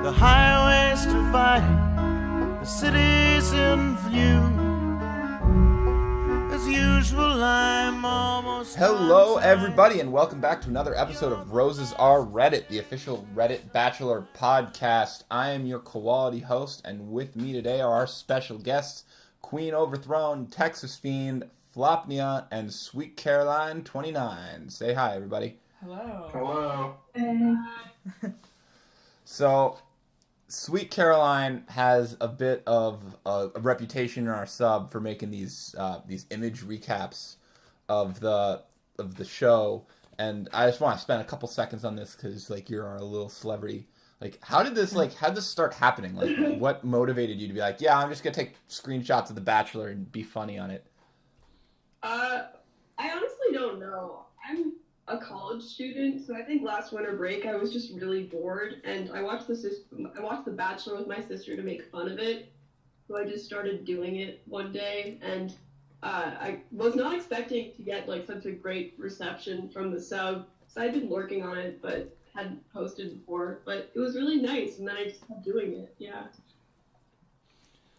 The highways dividing, the city's in view. As usual, I'm almost... Hello, everybody, and welcome back to another episode of Roses Are Reddit, the official Reddit Bachelor podcast. I am your quality host, and with me today are our special guests, Queen Overthrown, Texas Fiend, Flopnia, and SweetCaroline29. Say hi, everybody. Hello. Hello. Hey. So, Sweet Caroline has a bit of a reputation in our sub for making these image recaps of the show, and I just want to spend a couple seconds on this because you're our little celebrity. How did this start happening? What motivated you to be like, yeah, I'm just gonna take screenshots of The Bachelor and be funny on it? I honestly don't know. I'm a college student, so I think last winter break I was just really bored, and I watched The Bachelor with my sister to make fun of it. So I just started doing it one day, and I was not expecting to get such a great reception from the sub. So I'd been working on it, but hadn't posted before. But it was really nice, and then I just kept doing it. Yeah.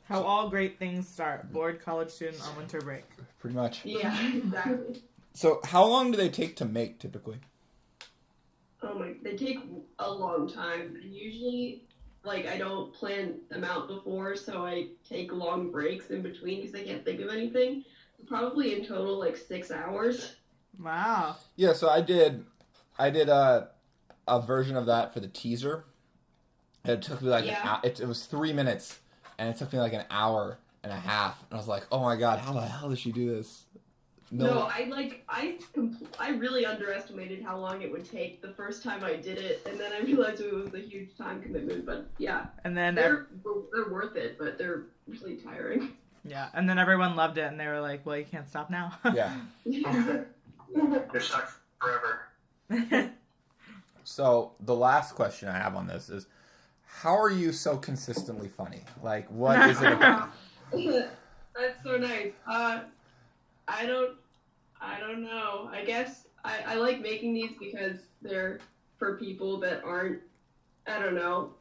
How all great things start. Bored college student on winter break. Pretty much. Yeah, exactly. So, how long do they take to make, typically? They take a long time. And usually, I don't plan them out before, so I take long breaks in between because I can't think of anything. Probably in total, 6 hours. Wow. Yeah, so I did a version of that for the teaser. It took me it was 3 minutes, and it took me an hour and a half. And I was like, oh my god, how the hell did she do this? No, I really underestimated how long it would take the first time I did it, and then I realized it was a huge time commitment. But yeah, and then they're worth it, but they're really tiring. Yeah, and then everyone loved it, and they were like, "Well, you can't stop now." Yeah, You're stuck forever. So the last question I have on this is, how are you so consistently funny? What is it about? That's so nice. I don't know. I guess I like making these because they're for people that aren't, I don't know.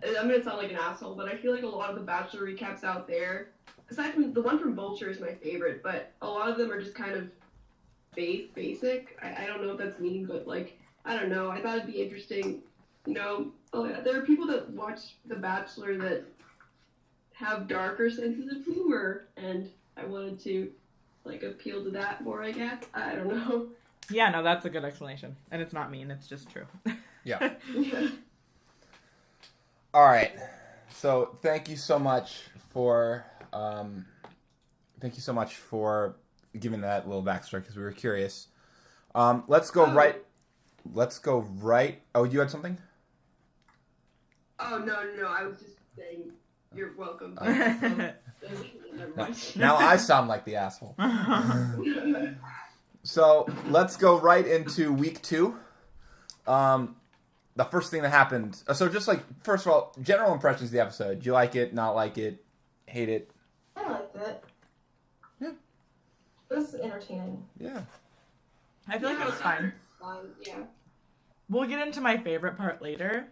I'm going to sound like an asshole, but I feel like a lot of the Bachelor recaps out there, aside from the one from Vulture is my favorite, but a lot of them are just kind of basic. I don't know if that's mean, but I don't know. I thought it'd be interesting. There are people that watch The Bachelor that have darker senses of humor, and I wanted to appeal to that more, I guess. I don't know. Yeah, no, that's a good explanation. And it's not mean, it's just true. Yeah. All right. So thank you so much for giving that little backstory because we were curious. Let's go right. Oh, you had something? Oh, no. I was just saying you're welcome. Now I sound like the asshole. So let's go right into week 2. The first thing that happened. So just first of all, general impressions of the episode. Do you like it? Not like it? Hate it? I liked it. Yeah. It was entertaining. Yeah. I feel like it was fine. Yeah. We'll get into my favorite part later.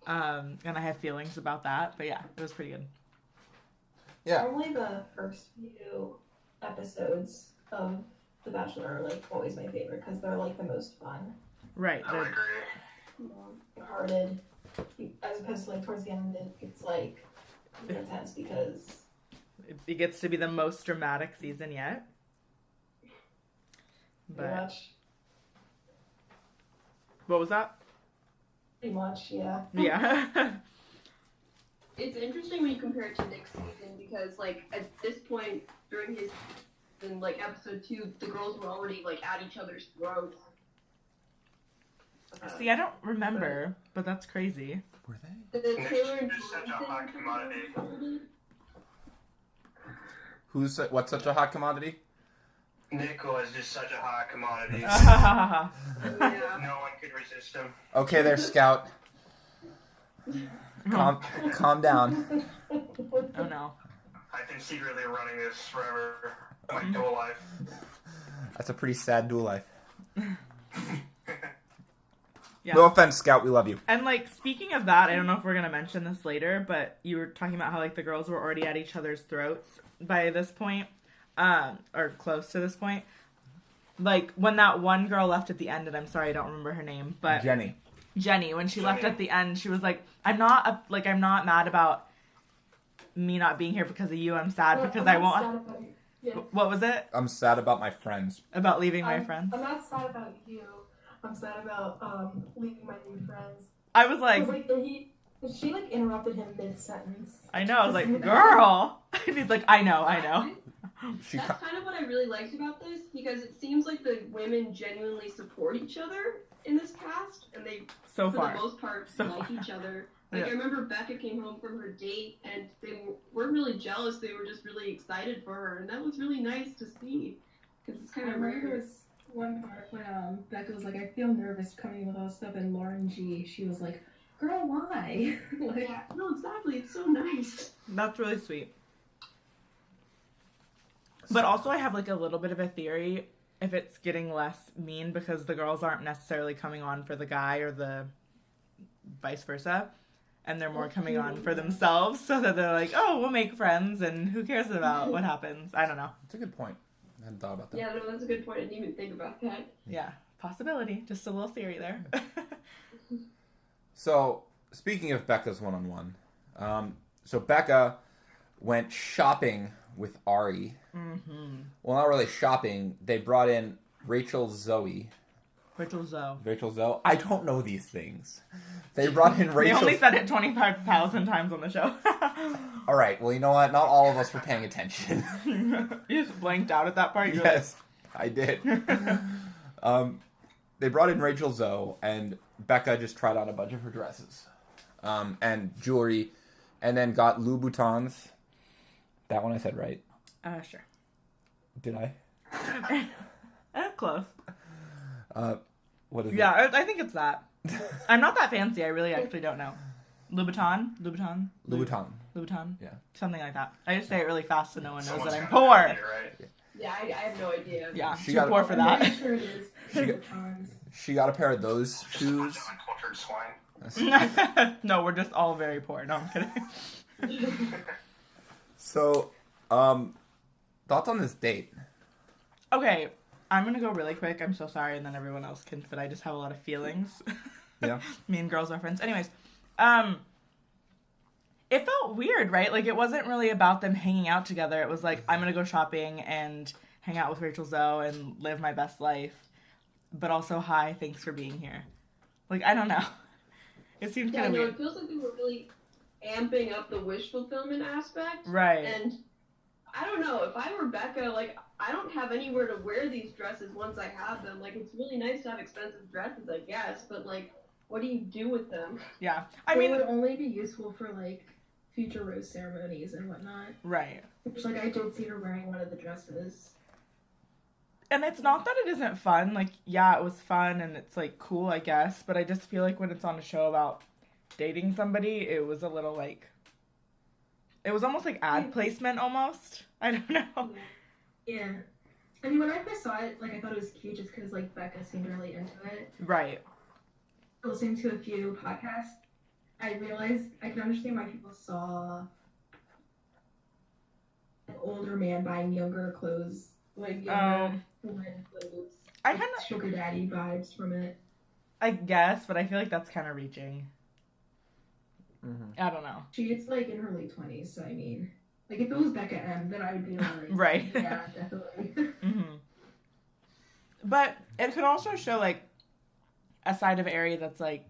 And I have feelings about that. But yeah, it was pretty good. Yeah. Normally the first few episodes of The Bachelor are always my favorite because they're the most fun. Right. I would agree. Hearted. As opposed to towards the end it gets intense because it gets to be the most dramatic season yet. pretty much. What was that? Pretty much, yeah. Yeah. It's interesting when you compare it to Nick's season because, at this point during his, in episode 2, the girls were already at each other's throats. See, I don't remember, but that's crazy. Were they? The Nick's Taylor and just such a hot commodity. What's such a hot commodity? Nick was just such a hot commodity. Yeah. No one could resist him. Okay there, Scout. Calm down. Oh no. I've been secretly running this forever. My whole life. That's a pretty sad dual life. Yeah. No offense, Scout. We love you. And, like, speaking of that, I don't know if we're going to mention this later, but you were talking about how, like, the girls were already at each other's throats by this point, or close to this point. Like, when that one girl left at the end, and I'm sorry, I don't remember her name, but... Jenny, when she left at the end, she was like, I'm not mad about me not being here because of you. I'm sad because I won't... Yeah. What was it? I'm sad about my friends. About leaving my friends? I'm not sad about you. I'm sad about leaving my new friends. I was like... She like interrupted him mid-sentence. I know, I was like, girl! And he's like, I know. That's kind of what I really liked about this, because it seems like the women genuinely support each other in this cast, and they, for the most part, like each other. Like, I remember Becca came home from her date, and they weren't really jealous, they were just really excited for her, and that was really nice to see, because it's kind of rare. There was one part when Becca was like, I feel nervous coming with all stuff, and Lauren G, she was like, girl, why? Like, yeah, no, exactly, it's so nice. That's really sweet. But also I have, like, a little bit of a theory if it's getting less mean because the girls aren't necessarily coming on for the guy or the vice versa. And they're more coming on for themselves so that they're like, oh, we'll make friends and who cares about what happens? I don't know. That's a good point. I hadn't thought about that. Yeah, no, that's a good point. I didn't even think about that. Yeah, possibility. Just a little theory there. So, speaking of Becca's one-on-one, so Becca went shopping with Ari. Mm-hmm. Well, not really shopping. They brought in Rachel Zoe. Rachel Zoe. I don't know these things. They brought in Rachel. They only said it 25,000 times on the show. All right. Well, you know what? Not all of us were paying attention. You just blanked out at that part? Yes, I did. They brought in Rachel Zoe, and Becca just tried on a bunch of her dresses and jewelry, and then got Louboutins. That one I said right. Sure. Did I? Close. What is it? Yeah, I think it's that. I'm not that fancy. I really actually don't know. Louboutin? Louboutin. Yeah. Something like that. I just say it really fast so no one knows Someone's that I'm got poor. that idea, right? Yeah, I have no idea. Yeah, She too got poor for that. I'm sure it is. She got a pair of those shoes. Like cultured swine. No, we're just all very poor. No, I'm kidding. So, thoughts on this date? Okay, I'm gonna go really quick. I'm so sorry, and then everyone else can, but I just have a lot of feelings. Yeah. Me and girls are friends. Anyways, it felt weird, right? Like, it wasn't really about them hanging out together. It was like, I'm gonna go shopping and hang out with Rachel Zoe and live my best life. But also, hi, thanks for being here. Like, I don't know. It seemed kind of weird. It feels like they were really amping up the wish fulfillment aspect. Right. And I don't know, if I were Becca, like, I don't have anywhere to wear these dresses once I have them. Like, it's really nice to have expensive dresses, I guess, but, like, what do you do with them? Yeah. They would only be useful for, like, future rose ceremonies and whatnot. Right. Which, like, I did see her wearing one of the dresses. And it's not that it isn't fun. Like, yeah, it was fun and it's, like, cool, I guess. But I just feel like when it's on a show about dating somebody, it was a little, like... It was almost like ad placement, almost. I don't know. Yeah. I mean, when I first saw it, like, I thought it was cute just because, like, Becca seemed really into it. Right. Listening to a few podcasts, I realized I can understand why people saw an older man buying younger clothes. Like, younger women clothes. I kind of sugar daddy vibes from it. I guess, but I feel like that's kind of reaching. Mm-hmm. I don't know. She's, like, in her late 20s, so I mean... Like, if it was Becca M, then I would be like... Right. Yeah, definitely. Mm-hmm. But it could also show, like, a side of Ari that's, like...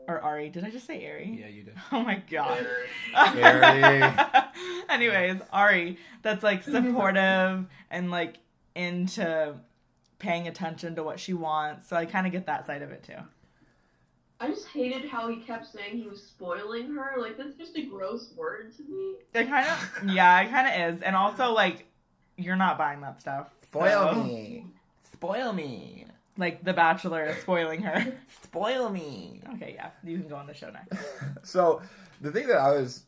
Or Ari. Did I just say Ari? Yeah, you did. Oh, my God. Ari. Anyways, Ari, that's, like, supportive and, like, into paying attention to what she wants. So I kind of get that side of it, too. I just hated how he kept saying he was spoiling her. Like, that's just a gross word to me. It kind of is. And also, like, you're not buying that stuff. Spoil so. me. Spoil me. Like, The Bachelor is spoiling her. Spoil me. Okay, yeah. You can go on the show next. So, the thing that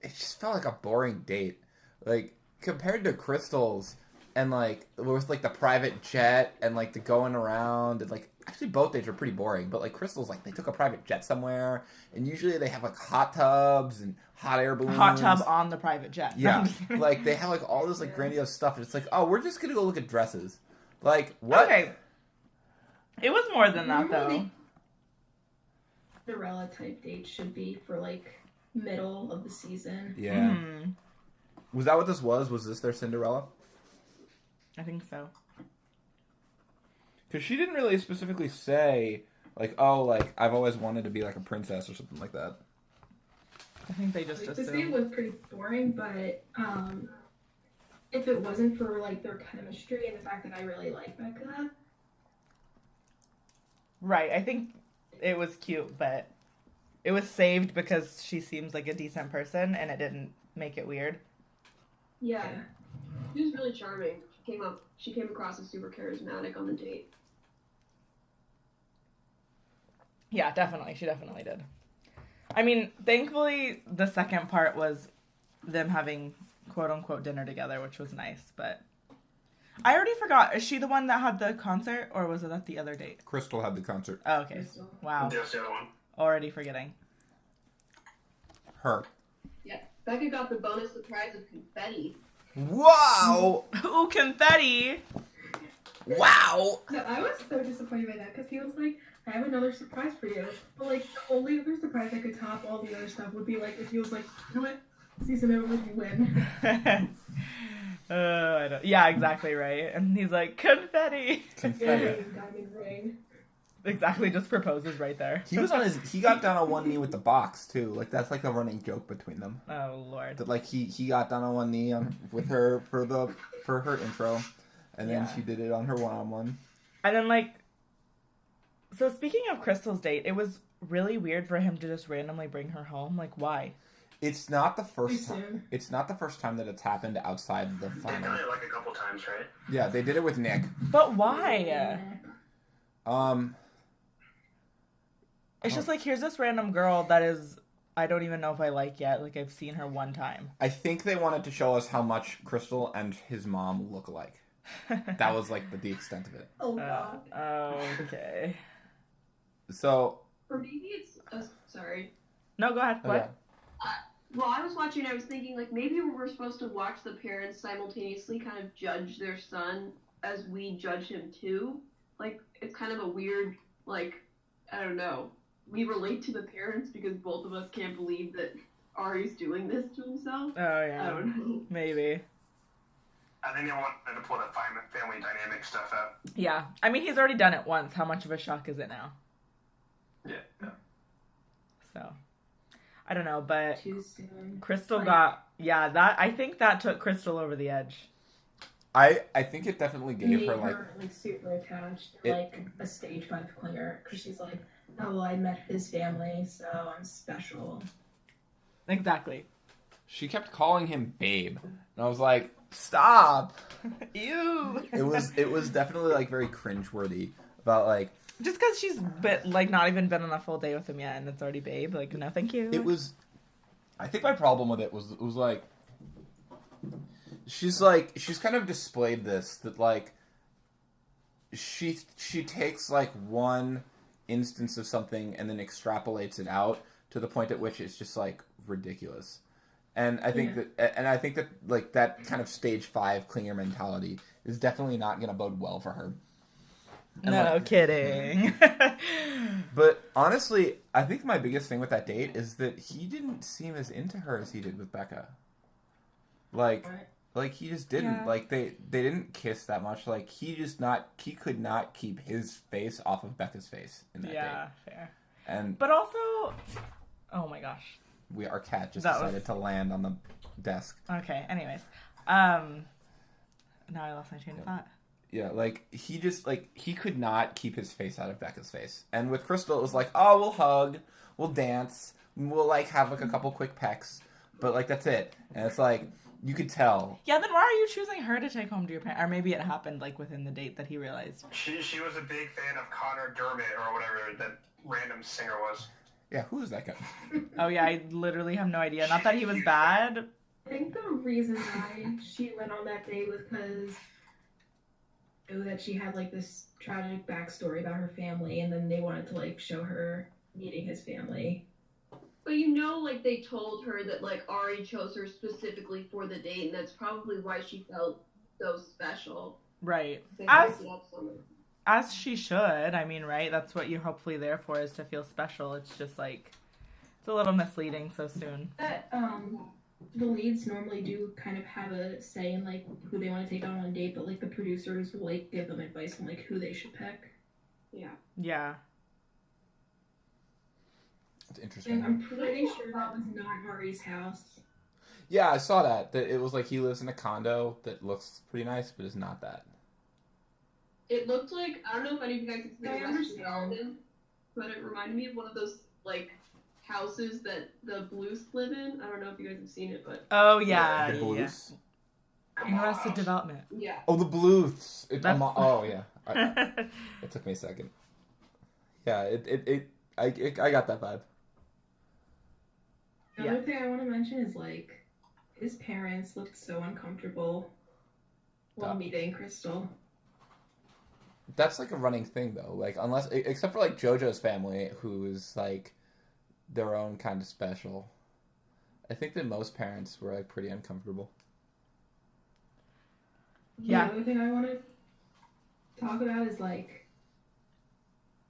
it just felt like a boring date. Like, compared to Krystal's and, like, with, like, the private jet and, like, the going around and, like, actually both dates were pretty boring, but like Krystal's like they took a private jet somewhere, and usually they have like hot tubs and hot air balloons. Hot tub on the private jet. Yeah, like they have like all this like grandiose stuff, and it's like, oh, we're just gonna go look at dresses. Like what? Okay. It was more than that though. Cinderella type date should be for like middle of the season. Yeah. Was that what this was? Was this their Cinderella? I think so. Because she didn't really specifically say, like, oh, like, I've always wanted to be, like, a princess or something like that. I think they just Like, this assumed. date was pretty boring, but if it wasn't for like their chemistry and the fact that I really like Becca, Right, I think it was cute, but it was saved because she seems like a decent person and it didn't make it weird. yeah. She was really charming. She came across as super charismatic on the date. Yeah, definitely. She definitely did. I mean, thankfully, the second part was them having quote-unquote dinner together, which was nice, but... I already forgot. Is she the one that had the concert, or was it at the other date? Krystal had the concert. Oh, okay. Krystal. Wow. Just the other one. Already forgetting. Her. Yeah, Becca got the bonus surprise of confetti. Wow! Ooh, confetti! Wow! No, I was so disappointed by that because he was like, I have another surprise for you. But like, the only other surprise that could top all the other stuff would be like if he was like, do it, season over, you win. I don't... Yeah, exactly right. And he's like, confetti! Confetti. Diamond ring. Exactly, just proposes right there. He got down on one knee with the box, too. Like, that's like a running joke between them. Oh, Lord. That, like, he got down on one knee with her for her intro, and then Yeah. she did it on her one-on-one. And then, like... So, speaking of Krystal's date, it was really weird for him to just randomly bring her home. Like, why? It's not the Too first time. soon. It's not the first time that it's happened outside the They've final. done it like a couple times, right? Yeah, they did it with Nick. But why? It's just like, here's this random girl that is... I don't even know if I like yet. Like, I've seen her one time. I think they wanted to show us how much Krystal and his mom look alike. That was like the extent of it. Oh god. Okay. So, Or maybe it's... sorry. No, go ahead. What? okay. Well, I was watching, I was thinking, like, maybe we're supposed to watch the parents simultaneously kind of judge their son as we judge him too. Like, it's kind of a weird, like, I don't know. We relate to the parents because both of us can't believe that Ari's doing this to himself. Oh, yeah. I don't know. Maybe. I think they wanted to pull that family dynamic stuff out. Yeah. I mean, he's already done it once. How much of a shock is it now? Yeah. So, I don't know, but Too soon. Krystal Like- got... Yeah, I think that took Krystal over the edge. I think it definitely gave Made her like super attached, It- like a stage 5 player, because she's like, oh, well, I met his family, so I'm special. Exactly. she kept calling him babe, and I was like, stop. Ew. It was definitely like very cringeworthy about like Just because she's not even been on a full day with him yet, and it's already babe. Like, no, thank you. it was. I think my problem with it was like she's kind of displayed this that like she takes like one instance of something and then extrapolates it out to the point at which it's just like ridiculous. And I think that like that kind of stage 5 clinger mentality is definitely not going to bode well for her. And, No like, kidding. but honestly, I think my biggest thing with that date is that he didn't seem as into her as he did with Becca. Like he just didn't. Yeah. Like they didn't kiss that much. Like he could not keep his face off of Becca's face in that Yeah, date. fair. And But also, oh my gosh. our cat just That decided was- to land on the desk. Okay, anyways. Now I lost my train of thought. Yeah, like he could not keep his face out of Becca's face. And with Krystal, it was like, oh, we'll hug, we'll dance, we'll like have like a couple quick pecks, but like that's it. And it's like you could tell. Yeah, then why are you choosing her to take home to your parents? Or maybe it happened like within the date that he realized. She was a big fan of Connor Dermott or whatever that random singer was. Yeah, who is that guy? Oh yeah, I literally have no idea. Not that he was bad. I think the reason why she went on that date was because knew that she had like this tragic backstory about her family, and then they wanted to like show her meeting his family. But like they told her that like Ari chose her specifically for the date, and that's probably why she felt so special. Right. They hyped it up so much. As she should. I mean, right? That's what you're hopefully there for, is to feel special. It's just like, it's a little misleading so soon. That the leads normally do kind of have a say in like who they want to take on a date, but like the producers will like give them advice on like who they should pick. Yeah. Yeah. It's interesting. And I'm pretty sure that was not Ari's house. Yeah, I saw that. That it was like he lives in a condo that looks pretty nice, but is not that. It looked like, I don't know if any of you guys have seen I Arrested understand. Development, but it reminded me of one of those like houses that the Blues live in. I don't know if you guys have seen it, but Oh, yeah. The Yeah. Blues. Arrested Development. yeah. Oh, the Blues. That's- Oh, yeah. It took me a second. Yeah, I got that vibe. The other thing I want to mention is like his parents looked so uncomfortable while meeting Krystal. That's like a running thing though. Like except for like JoJo's family, who is like their own kind of special. I think that most parents were like pretty uncomfortable. Yeah. The other thing I want to talk about is like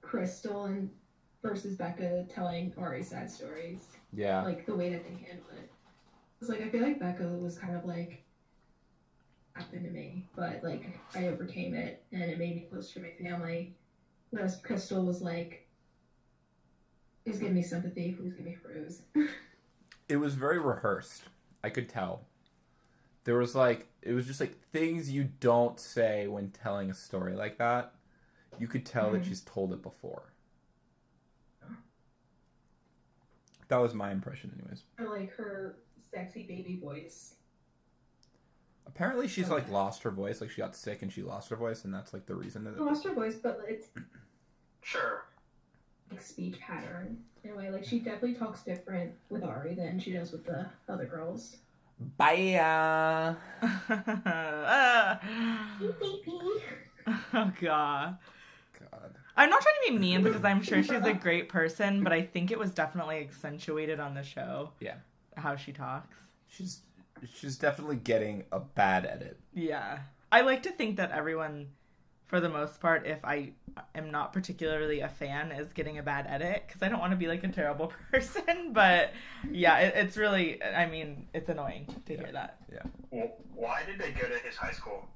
Krystal and versus Becca telling Ari sad stories. Yeah. Like the way that they handled it. It's like I feel like Becca was kind of like happened to me, but like I overcame it and it made me closer to my family. Whereas Krystal was like, please give me sympathy, please give me a rose. It was very rehearsed. I could tell. There was like, it was just like things you don't say when telling a story like that. You could tell that she's told it before. That was my impression anyways. Or like her sexy baby voice. Apparently she's like lost her voice, like she got sick and she lost her voice, and that's like the reason that She lost her voice, but it's Sure. like speech pattern. In a way, like she definitely talks different with Ari than she does with the other girls. Bye. Oh, God. God. I'm not trying to be mean because I'm sure she's a great person, but I think it was definitely accentuated on the show. Yeah. How she talks. She's definitely getting a bad edit. Yeah. I like to think that everyone, for the most part, if I am not particularly a fan, is getting a bad edit, because I don't want to be like a terrible person, but yeah, it's really, I mean, it's annoying to hear that. Yeah. Well, why did they go to his high school?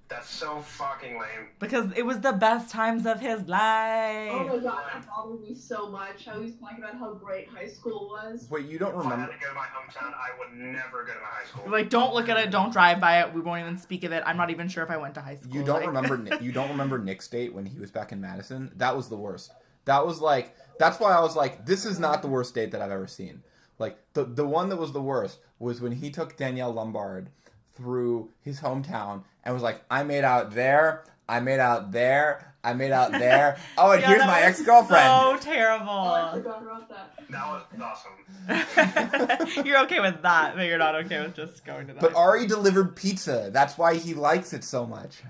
That's so fucking lame. Because it was the best times of his life. Oh my god, that bothered me so much. How he's talking about how great high school was. Wait, you don't If I had remember? to go to my hometown, I would never go to my high school. Like, don't look at it, don't drive by it, we won't even speak of it. I'm not even sure if I went to high school. You don't like... remember? You don't remember Nick's date when he was back in Madison? That was the worst. That was like. That's why I was like, this is not the worst date that I've ever seen. Like the one that was the worst was when he took Danielle Lombard through his hometown and was like, I made out there, I made out there, I made out there. Oh, and Yeah, here's that my was ex-girlfriend. So terrible. Oh, I forgot about that. That was awesome. You're okay with that, but you're not okay with just going to that. But Ari delivered pizza. That's why he likes it so much.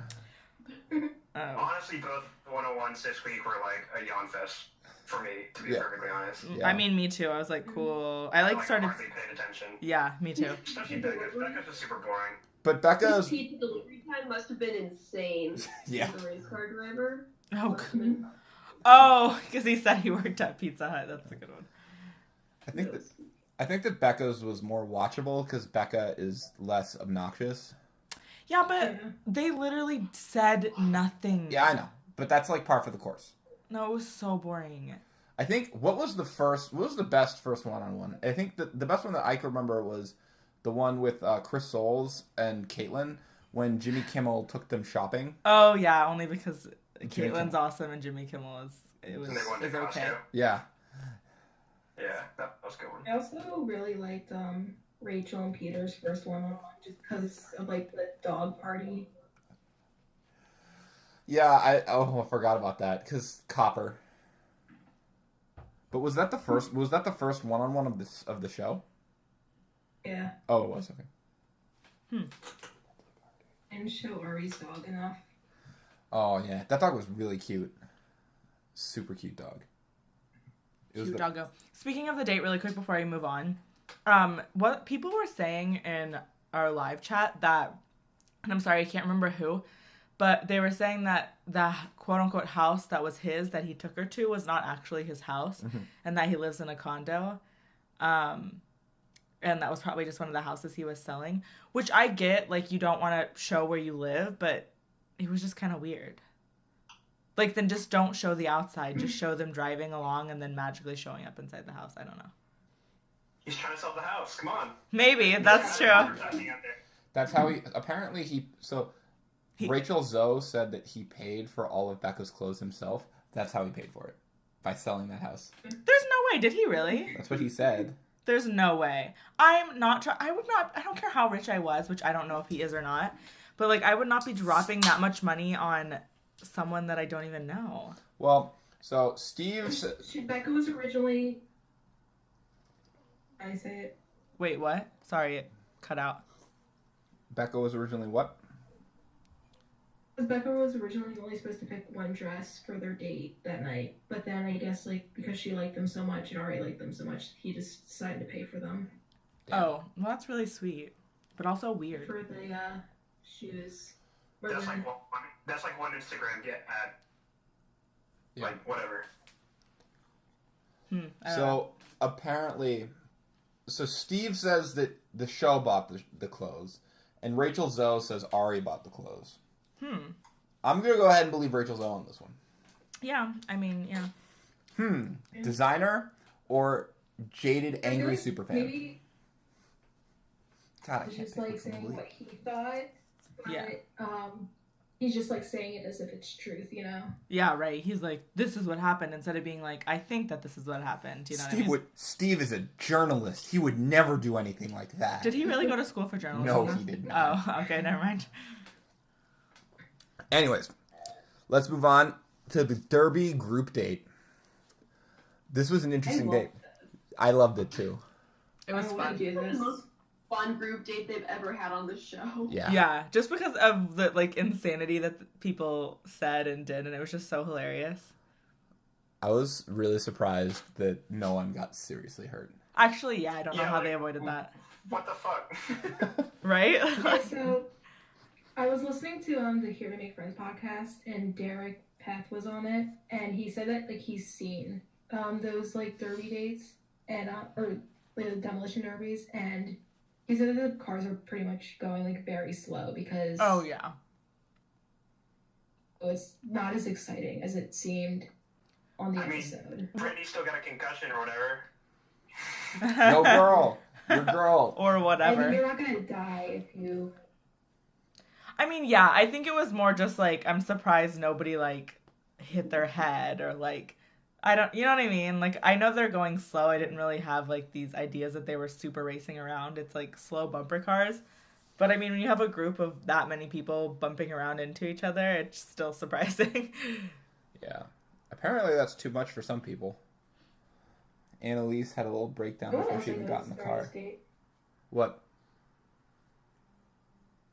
Oh. Honestly, both 101 6 week were like a yawn fest for me, to be Yeah. perfectly honest. Yeah. I mean, me too. I was like, cool. I like started. hardly paid attention. Yeah, me too. Especially Becca's. Becca's just super boring. But His Becca's. pizza delivery time must have been insane. Yeah. The race car driver. Oh, Must have been- because he said he worked at Pizza Hut. That's a good one. I think that Becca's was more watchable because Becca is less obnoxious. Yeah, but they literally said nothing. Yeah, I know. But that's like par for the course. No, it was so boring. I think what was the best first one-on-one? I think the best one that I can remember was the one with Chris Soules and Caitlyn when Jimmy Kimmel took them shopping. Oh yeah, only because Jimmy Caitlin's Kimmel. awesome and Jimmy Kimmel is And they went to is okay. Costco. Yeah. Yeah, that was a good one. I also really liked Rachel and Peter's first one-on-one just because of like the dog party. Yeah, I forgot about that because Copper. But was that the first one-on-one of the show? Yeah, Oh, it was okay. and show Ari's dog enough. Oh, yeah. That dog was really cute. Super cute dog. Cute doggo. Speaking of the date, really quick before I move on, what people were saying in our live chat that, and I'm sorry, I can't remember who, but they were saying that the quote-unquote house that was his, that he took her to, was not actually his house, and that he lives in a condo, and that was probably just one of the houses he was selling, which I get, like, you don't want to show where you live, but it was just kind of weird. Like, then just don't show the outside. Just show them driving along and then magically showing up inside the house. I don't know. He's trying to sell the house. Come on. Maybe. That's true. That's how Rachel Zoe said that he paid for all of Becca's clothes himself. That's how he paid for it. By selling that house. There's no way. Did he really? That's what he said. There's no way. I don't care how rich I was, which I don't know if he is or not. But, like, I would not be dropping that much money on someone that I don't even know. Well, so Steve... Becca was originally... I say it. Wait, what? Sorry, it cut out. Becca was originally what? Becca was originally only supposed to pick one dress for their date that night. But then I guess, like, because she liked them so much and already liked them so much, he just decided to pay for them. Oh, well, that's really sweet. But also weird. For the shoes. That's like one Instagram get ad. Yeah. Like, whatever. So, apparently... So, Steve says that the show bought the clothes, and Rachel Zoe says Ari bought the clothes. I'm going to go ahead and believe Rachel Zoe on this one. Yeah, I mean, yeah. Designer or jaded, angry like superfan? Maybe God, I he's can't just, think like, of saying something. what he thought. But, Yeah. he's just, like, saying it as if it's truth, you know? Yeah, right. He's like, this is what happened, instead of being like, I think that this is what happened. You know what I mean? Steve is a journalist. He would never do anything like that. Did he really go to school for journalism? No, he did not. Oh, okay, never mind. Anyways, let's move on to the Derby group date. This was an interesting date. I loved it too. It was fun. The most fun group date they've ever had on the show. Yeah, just because of the, like, insanity that people said and did, and it was just so hilarious. I was really surprised that no one got seriously hurt. Actually, yeah, I don't know how like, they avoided that. What the fuck? Right? So, I was listening to the Here to Make Friends podcast, and Derek Peth was on it, and he said that, like, he's seen those, like, derby dates, and or the demolition derbies, and he said that the cars are pretty much going, like, very slow because Oh, yeah. it's not as exciting as it seemed on the I mean, episode. Brittany still got a concussion or whatever. No girl. Your girl. Or And whatever. you're not gonna die if you. I mean, yeah, I think it was more just, like, I'm surprised nobody, like, hit their head or, like, you know what I mean? Like, I know they're going slow. I didn't really have, like, these ideas that they were super racing around. It's, like, slow bumper cars. But, I mean, when you have a group of that many people bumping around into each other, it's still surprising. Yeah. Apparently that's too much for some people. Annalise had a little breakdown before she even got in the car. What?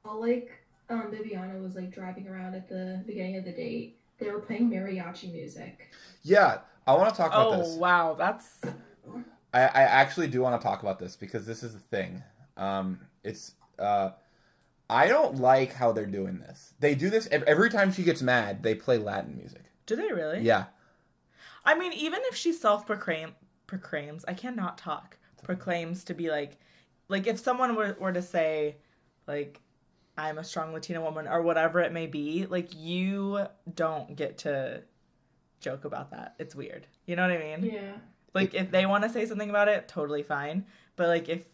Well, like, Bibiana was, like, driving around at the beginning of the date. They were playing mariachi music. Yeah, I want to talk about this. Oh, wow, that's... I actually do want to talk about this because this is the thing. I don't like how they're doing this. They do this every time she gets mad. They play Latin music. Do they really? Yeah. I mean, even if she proclaims, I cannot talk, proclaims to be like if someone were to say, like, I'm a strong Latina woman or whatever it may be, like, you don't get to joke about that. It's weird. You know what I mean? Yeah. Like, if they want to say something about it, totally fine. But, like,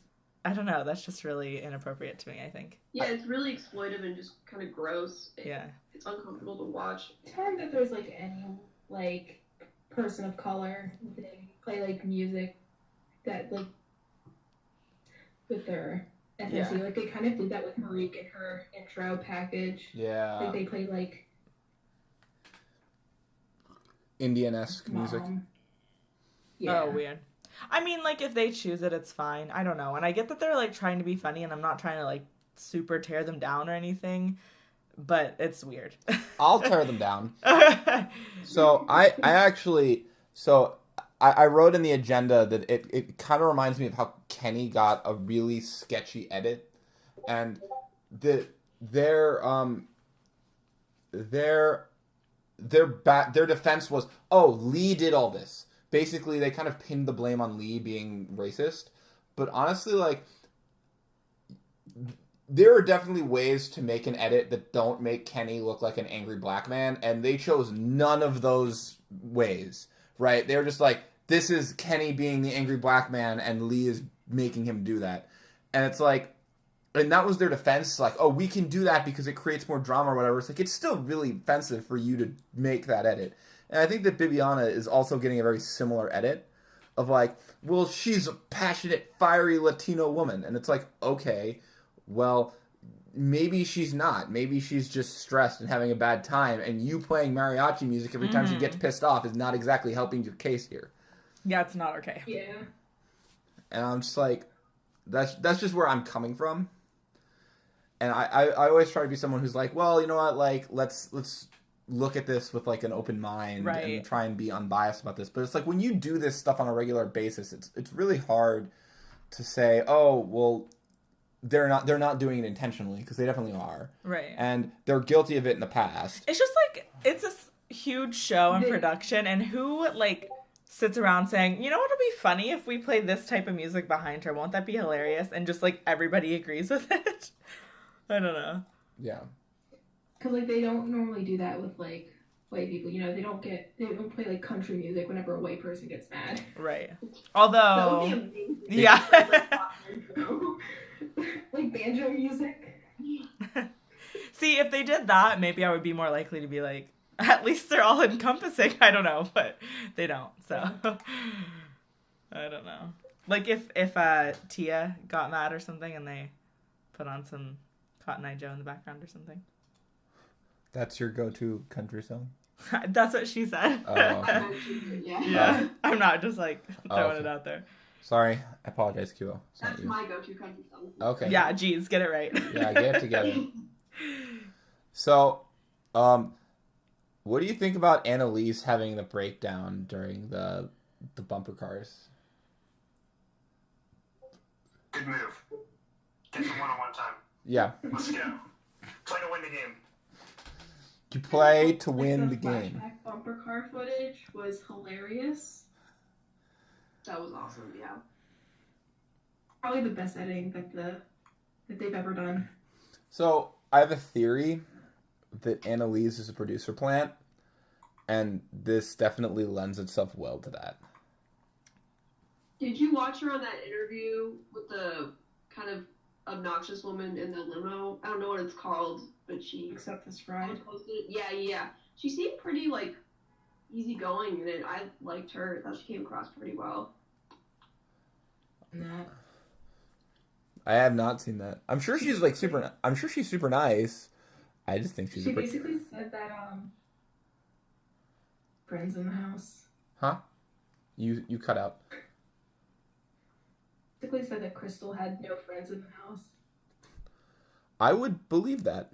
I don't know, that's just really inappropriate to me, I think. Yeah, it's really exploitive and just kind of gross. Yeah. It's uncomfortable to watch. It's hard that there's, like, any, like, person of color. They play, like, music that, like, with their ethnicity. Yeah. Like, they kind of did that with Marique in her intro package. Yeah. Like, they played, like, Indian-esque music. Yeah. Oh, weird. I mean, like, if they choose it, it's fine. I don't know. And I get that they're, like, trying to be funny, and I'm not trying to, like, super tear them down or anything. but it's weird. I'll tear them down. So I wrote in the agenda that it kind of reminds me of how Kenny got a really sketchy edit, and their defense was, oh, Lee did all this. Basically, they kind of pinned the blame on Lee being racist, but honestly, like, there are definitely ways to make an edit that don't make Kenny look like an angry black man, and they chose none of those ways, right? They were just like, this is Kenny being the angry black man, and Lee is making him do that. And it's like, and that was their defense, like, oh, we can do that because it creates more drama or whatever. It's like, it's still really offensive for you to make that edit. And I think that Bibiana is also getting a very similar edit of like, well, she's a passionate, fiery Latino woman. And it's like, okay, well, maybe she's not. Maybe she's just stressed and having a bad time, and you playing mariachi music every time she gets pissed off is not exactly helping your case here. Yeah, it's not okay. Yeah. And I'm just like, that's just where I'm coming from. And I always try to be someone who's like, well, you know what, like, let's look at this with like an open mind and try and be unbiased about this. But it's like, when you do this stuff on a regular basis, it's really hard to say, oh, well, they're not doing it intentionally, because they definitely are. Right. And they're guilty of it in the past. It's just like, it's a huge show and production, and who like sits around saying, you know what would be funny if we play this type of music behind her? Won't that be hilarious? And just like everybody agrees with it. I don't know. Yeah. Because like they don't normally do that with like white people. You know, they don't play like country music whenever a white person gets mad. Right. Although, that would be amazing. Yeah. Like banjo music. See, if they did that, maybe I would be more likely to be like, at least they're all encompassing. I don't know, but they don't. So I don't know. Like if Tia got mad or something and they put on some Cotton Eye Joe in the background or something. That's your go-to country song? That's what she said. Oh, okay. Yeah. I'm not just like throwing it out there. Sorry, I apologize, Kilo. That's my go-to country song. Okay. Yeah, geez, get it right. Yeah, get it together. So, what do you think about Annalise having the breakdown during the bumper cars? Good move. Get some one-on-one time. Yeah. Let's go. Play to win the game. You play to win the game. Flashback bumper car footage was hilarious. That was awesome, yeah. Probably the best editing that they've ever done. So, I have a theory that Annalise is a producer plant, and this definitely lends itself well to that. Did you watch her on that interview with the kind of obnoxious woman in the limo? I don't know what it's called, but she... Except this ride? Yeah. She seemed pretty, like, easygoing in it. I liked her. I thought she came across pretty well. No. I have not seen that. I'm sure she's like super. I'm sure she's super nice. I just think she's. She basically said that friends in the house. Huh? You cut out. Basically said that Krystal had no friends in the house. I would believe that.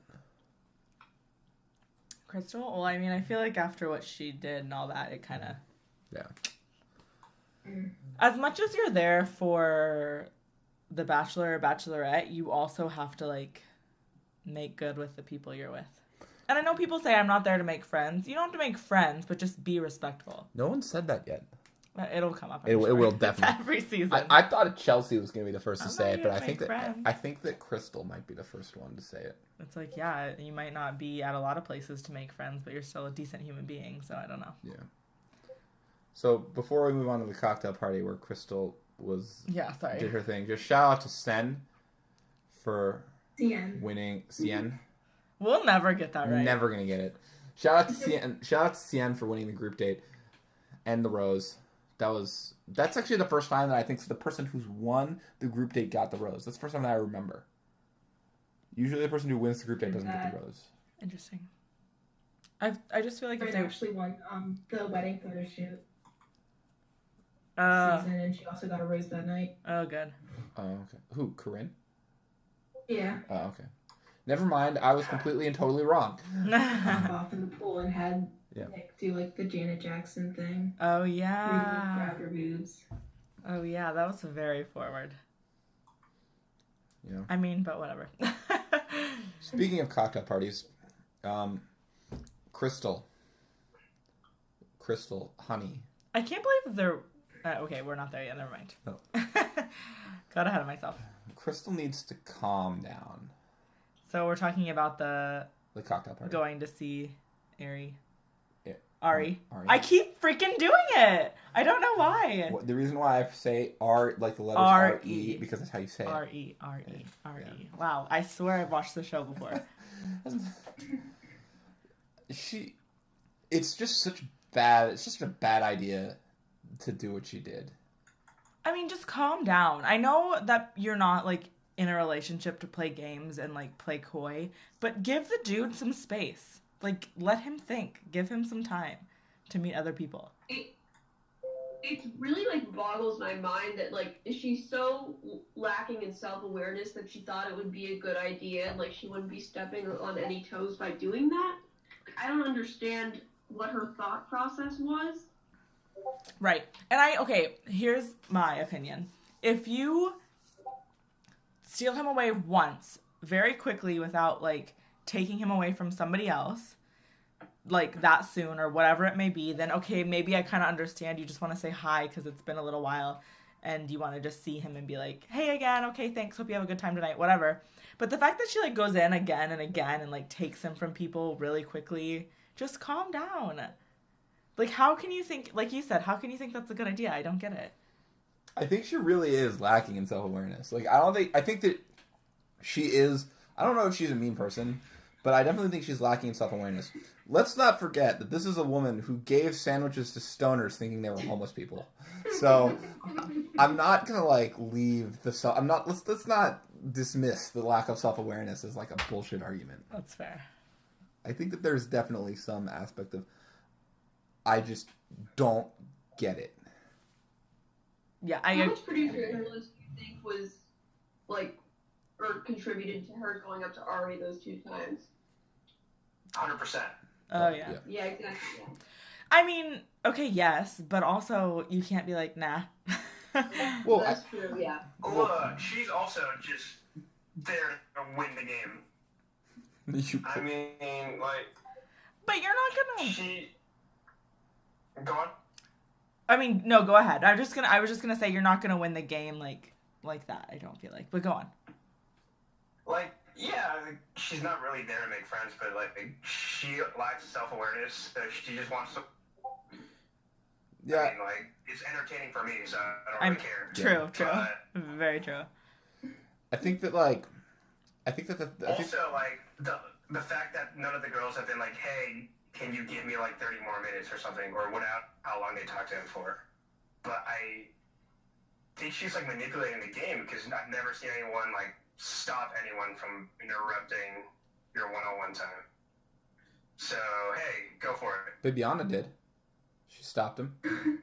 Krystal? Well, I mean, I feel like after what she did and all that, it kind of... Yeah. As much as you're there for the Bachelor or Bachelorette, you also have to, like, make good with the people you're with. And I know people say I'm not there to make friends. You don't have to make friends, but just be respectful. No one said that yet. It'll come up. It will definitely. Every season. I thought Chelsea was going to be the first to say it, but I think that Krystal might be the first one to say it. It's like, yeah, you might not be at a lot of places to make friends, but you're still a decent human being, so I don't know. Yeah. So before we move on to the cocktail party where Krystal did her thing, just shout out to Sen for winning. Cien. We'll never get that right. Never gonna get it. Shout out to Cien. Shout out to Cien for winning the group date and the rose. That's actually the first time that I think the person who's won the group date got the rose. That's the first time that I remember. Usually the person who wins the group date doesn't get the rose. Interesting. I just feel like if they actually won the wedding photo shoot. Season, and she also got a rose that night. Oh, good. Oh, okay. Who? Corinne? Yeah. Oh, okay. Never mind, I was completely and totally wrong. Hop off in the pool and had Yeah. Nick do like the Janet Jackson thing. Oh Where he like, yeah. grab her boobs. Oh yeah, that was very forward. Yeah. I mean, but whatever. Speaking of cocktail parties, Krystal, honey. I can't believe they're. Okay, we're not there yet. Never mind. No. Got ahead of myself. Krystal needs to calm down. So we're talking about the cocktail party. going to see Ari. Yeah. Ari. Ari. I keep freaking doing it. I don't know why. The reason why I say R, like the letters R-E. R-E, because that's how you say it. R-E. Wow, I swear I've watched the show before. It's just a bad idea to do what she did. I mean, just calm down. I know that you're not, like, in a relationship to play games and, like, play coy, but give the dude some space. Like, let him think. Give him some time to meet other people. It really, like, boggles my mind that, like, is she so lacking in self-awareness that she thought it would be a good idea and, like, she wouldn't be stepping on any toes by doing that? Like, I don't understand what her thought process was. Right. And okay, here's my opinion. If you steal him away once, very quickly, without, like, taking him away from somebody else, like, that soon, or whatever it may be, then, okay, maybe I kind of understand. You just want to say hi because it's been a little while, and you want to just see him and be like, hey, again, okay, thanks, hope you have a good time tonight, whatever. But the fact that she, like, goes in again and again and, like, takes him from people really quickly, just calm down. Like, how can you think, like you said, how can you think that's a good idea? I don't get it. I think she really is lacking in self-awareness. Like, I think that she is, I don't know if she's a mean person, but I definitely think she's lacking in self-awareness. Let's not forget that this is a woman who gave sandwiches to stoners thinking they were homeless people. So, I'm not gonna, like, let's not dismiss the lack of self-awareness as, like, a bullshit argument. That's fair. I think that there's definitely some aspect of, I just don't get it. Yeah, How much producer influence do you think was, like, or contributed to her going up to Ari those 2 times? 100%. Oh, yeah. Yeah, exactly. Yeah. I mean, okay, yes, but also you can't be like, nah. Well, That's true, yeah. Look, she's also just there to win the game. I mean, like, But you're not gonna. she... Go on. I mean, no, go ahead. I was just gonna say you're not gonna win the game like that. I don't feel like. But go on. Like, yeah, like, she's not really there to make friends, but, like, she lacks self-awareness, so she just wants to... Yeah. I mean, like, it's entertaining for me, so I don't really care. True. Very true. I think that, like, Also, like, the fact that none of the girls have been like, hey, can you give me, like, 30 more minutes or something, or how long they talked to him for. But I think she's, like, manipulating the game, because I've never seen anyone, like, stop anyone from interrupting your one-on-one time. So, hey, go for it. Bibiana did. She stopped him. And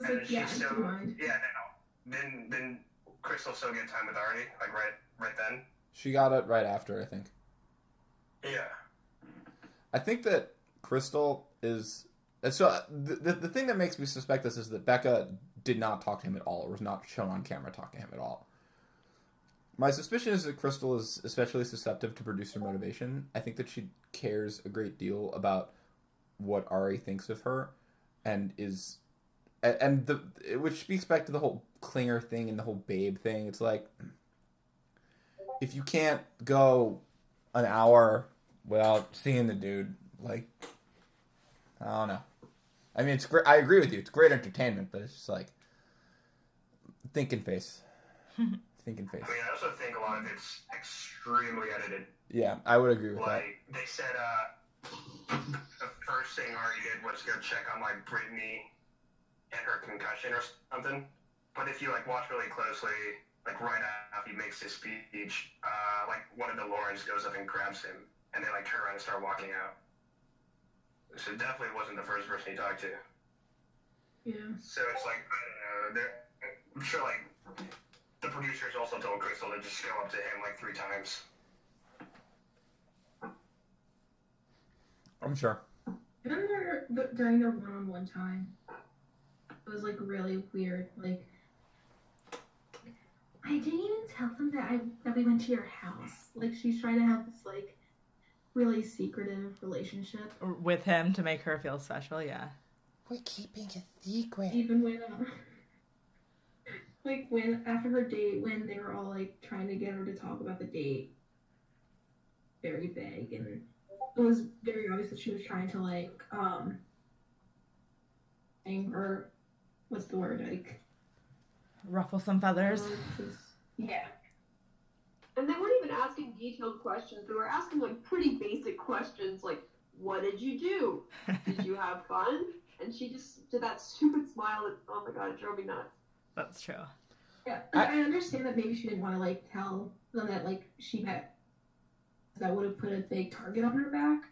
then Yeah, she's so... come on. Yeah, no. Then Krystal still get time with Artie, like, right then? She got it right after, I think. Yeah. I think that Krystal is... So, the thing that makes me suspect this is that Becca did not talk to him at all, or was not shown on camera talking to him at all. My suspicion is that Krystal is especially susceptible to producer motivation. I think that she cares a great deal about what Ari thinks of her, and is... which speaks back to the whole clinger thing and the whole babe thing. It's like, if you can't go an hour without seeing the dude, like, I don't know. I mean, it's great. I agree with you. It's great entertainment, but it's just like, thinking face. Thinking face. I mean, I also think a lot of it's extremely edited. Yeah, I would agree with that. Like, they said, the first thing Ari did was go check on, like, Brittany and her concussion or something. But if you, like, watch really closely, like, right after he makes his speech, like, one of the Laurens goes up and grabs him, and they, like, turn around and start walking out. So it definitely wasn't the first person he talked to. Yeah. So it's like, I don't know, I'm sure, like, the producers also told Krystal to just go up to him like 3 times. I'm sure. I remember during their one-on-one time, it was like really weird. Like, I didn't even tell them that we went to your house. Like, she's trying to have this like really secretive relationship With him to make her feel special, yeah. We're keeping a secret. even when like when after her date, when they were all like trying to get her to talk about the date, very vague, and it was very obvious that she was trying to like anger, what's the word, like Ruffle some feathers. yeah. And they weren't even asking detailed questions. They were asking like pretty basic questions, like, "What did you do? Did you have fun?" And she just did that stupid smile. And, oh my god, it drove me nuts. That's true. Yeah, I understand that maybe she didn't want to like tell them that like she met, that would have put a big target on her back.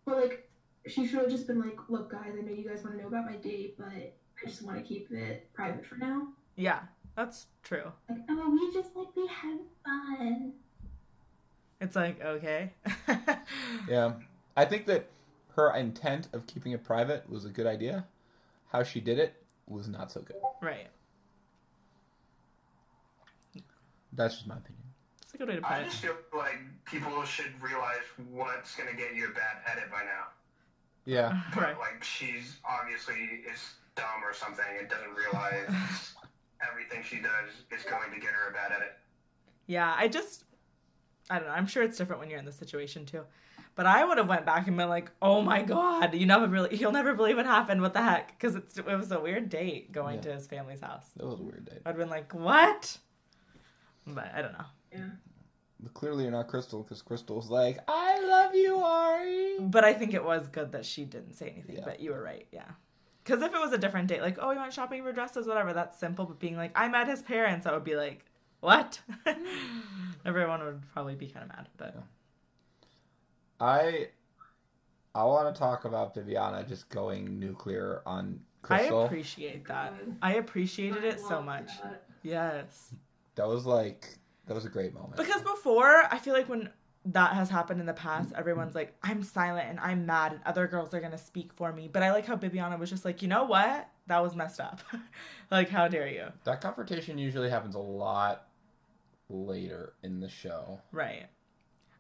But like she should have just been like, "Look, guys, I know you guys want to know about my date, but I just want to keep it private for now." Yeah, that's true. Like, oh, we had fun. It's like, okay. Yeah. I think that her intent of keeping it private was a good idea. How she did it was not so good. Right. That's just my opinion. It's a good way to put I it. just feel like people should realize what's going to get you a bad edit by now. Yeah. But, Right. like, she's obviously is dumb or something and doesn't realize everything she does is going to get her a bad edit. Yeah, I don't know. I'm sure it's different when you're in this situation too. But I would have went back and been like, "Oh my god, you'll never believe what happened. What the heck?" Because it was a weird date going to his family's house. That was a weird date. I'd been like, "What?" But I don't know. Yeah. But clearly you're not Krystal, because Crystal's like, "I love you, Ari." But I think it was good that she didn't say anything. Yeah. But you were right, yeah. Because if it was a different date, like, "Oh, we went shopping for dresses," whatever, that's simple. But being like, "I met his parents," I would be like, "What?" Everyone would probably be kind of mad. But I want to talk about Bibiana just going nuclear on Krystal. I appreciate that. I appreciated it so much. Yes. That was a great moment. Because before, I feel like when that has happened in the past, everyone's like, "I'm silent and I'm mad and other girls are going to speak for me." But I like how Bibiana was just like, "You know what? That was messed up." Like, how dare you? That confrontation usually happens a lot later in the show. Right.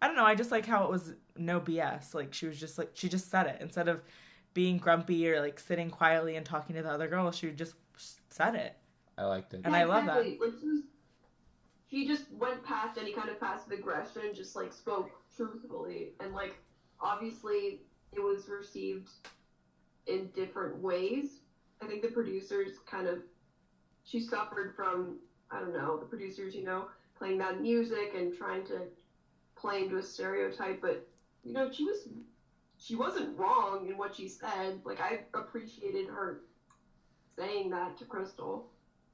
I don't know. I just like how it was no BS. Like, she was just like, she just said it. Instead of being grumpy or like sitting quietly and talking to the other girl, she just said it. I liked it. And I love that. Like, she just went past any kind of passive aggression and just like spoke truthfully, and like obviously it was received in different ways. I think the producers she suffered from, I don't know, the producers, playing that music and trying to play into a stereotype, but she wasn't wrong in what she said. Like, I appreciated her saying that to Krystal.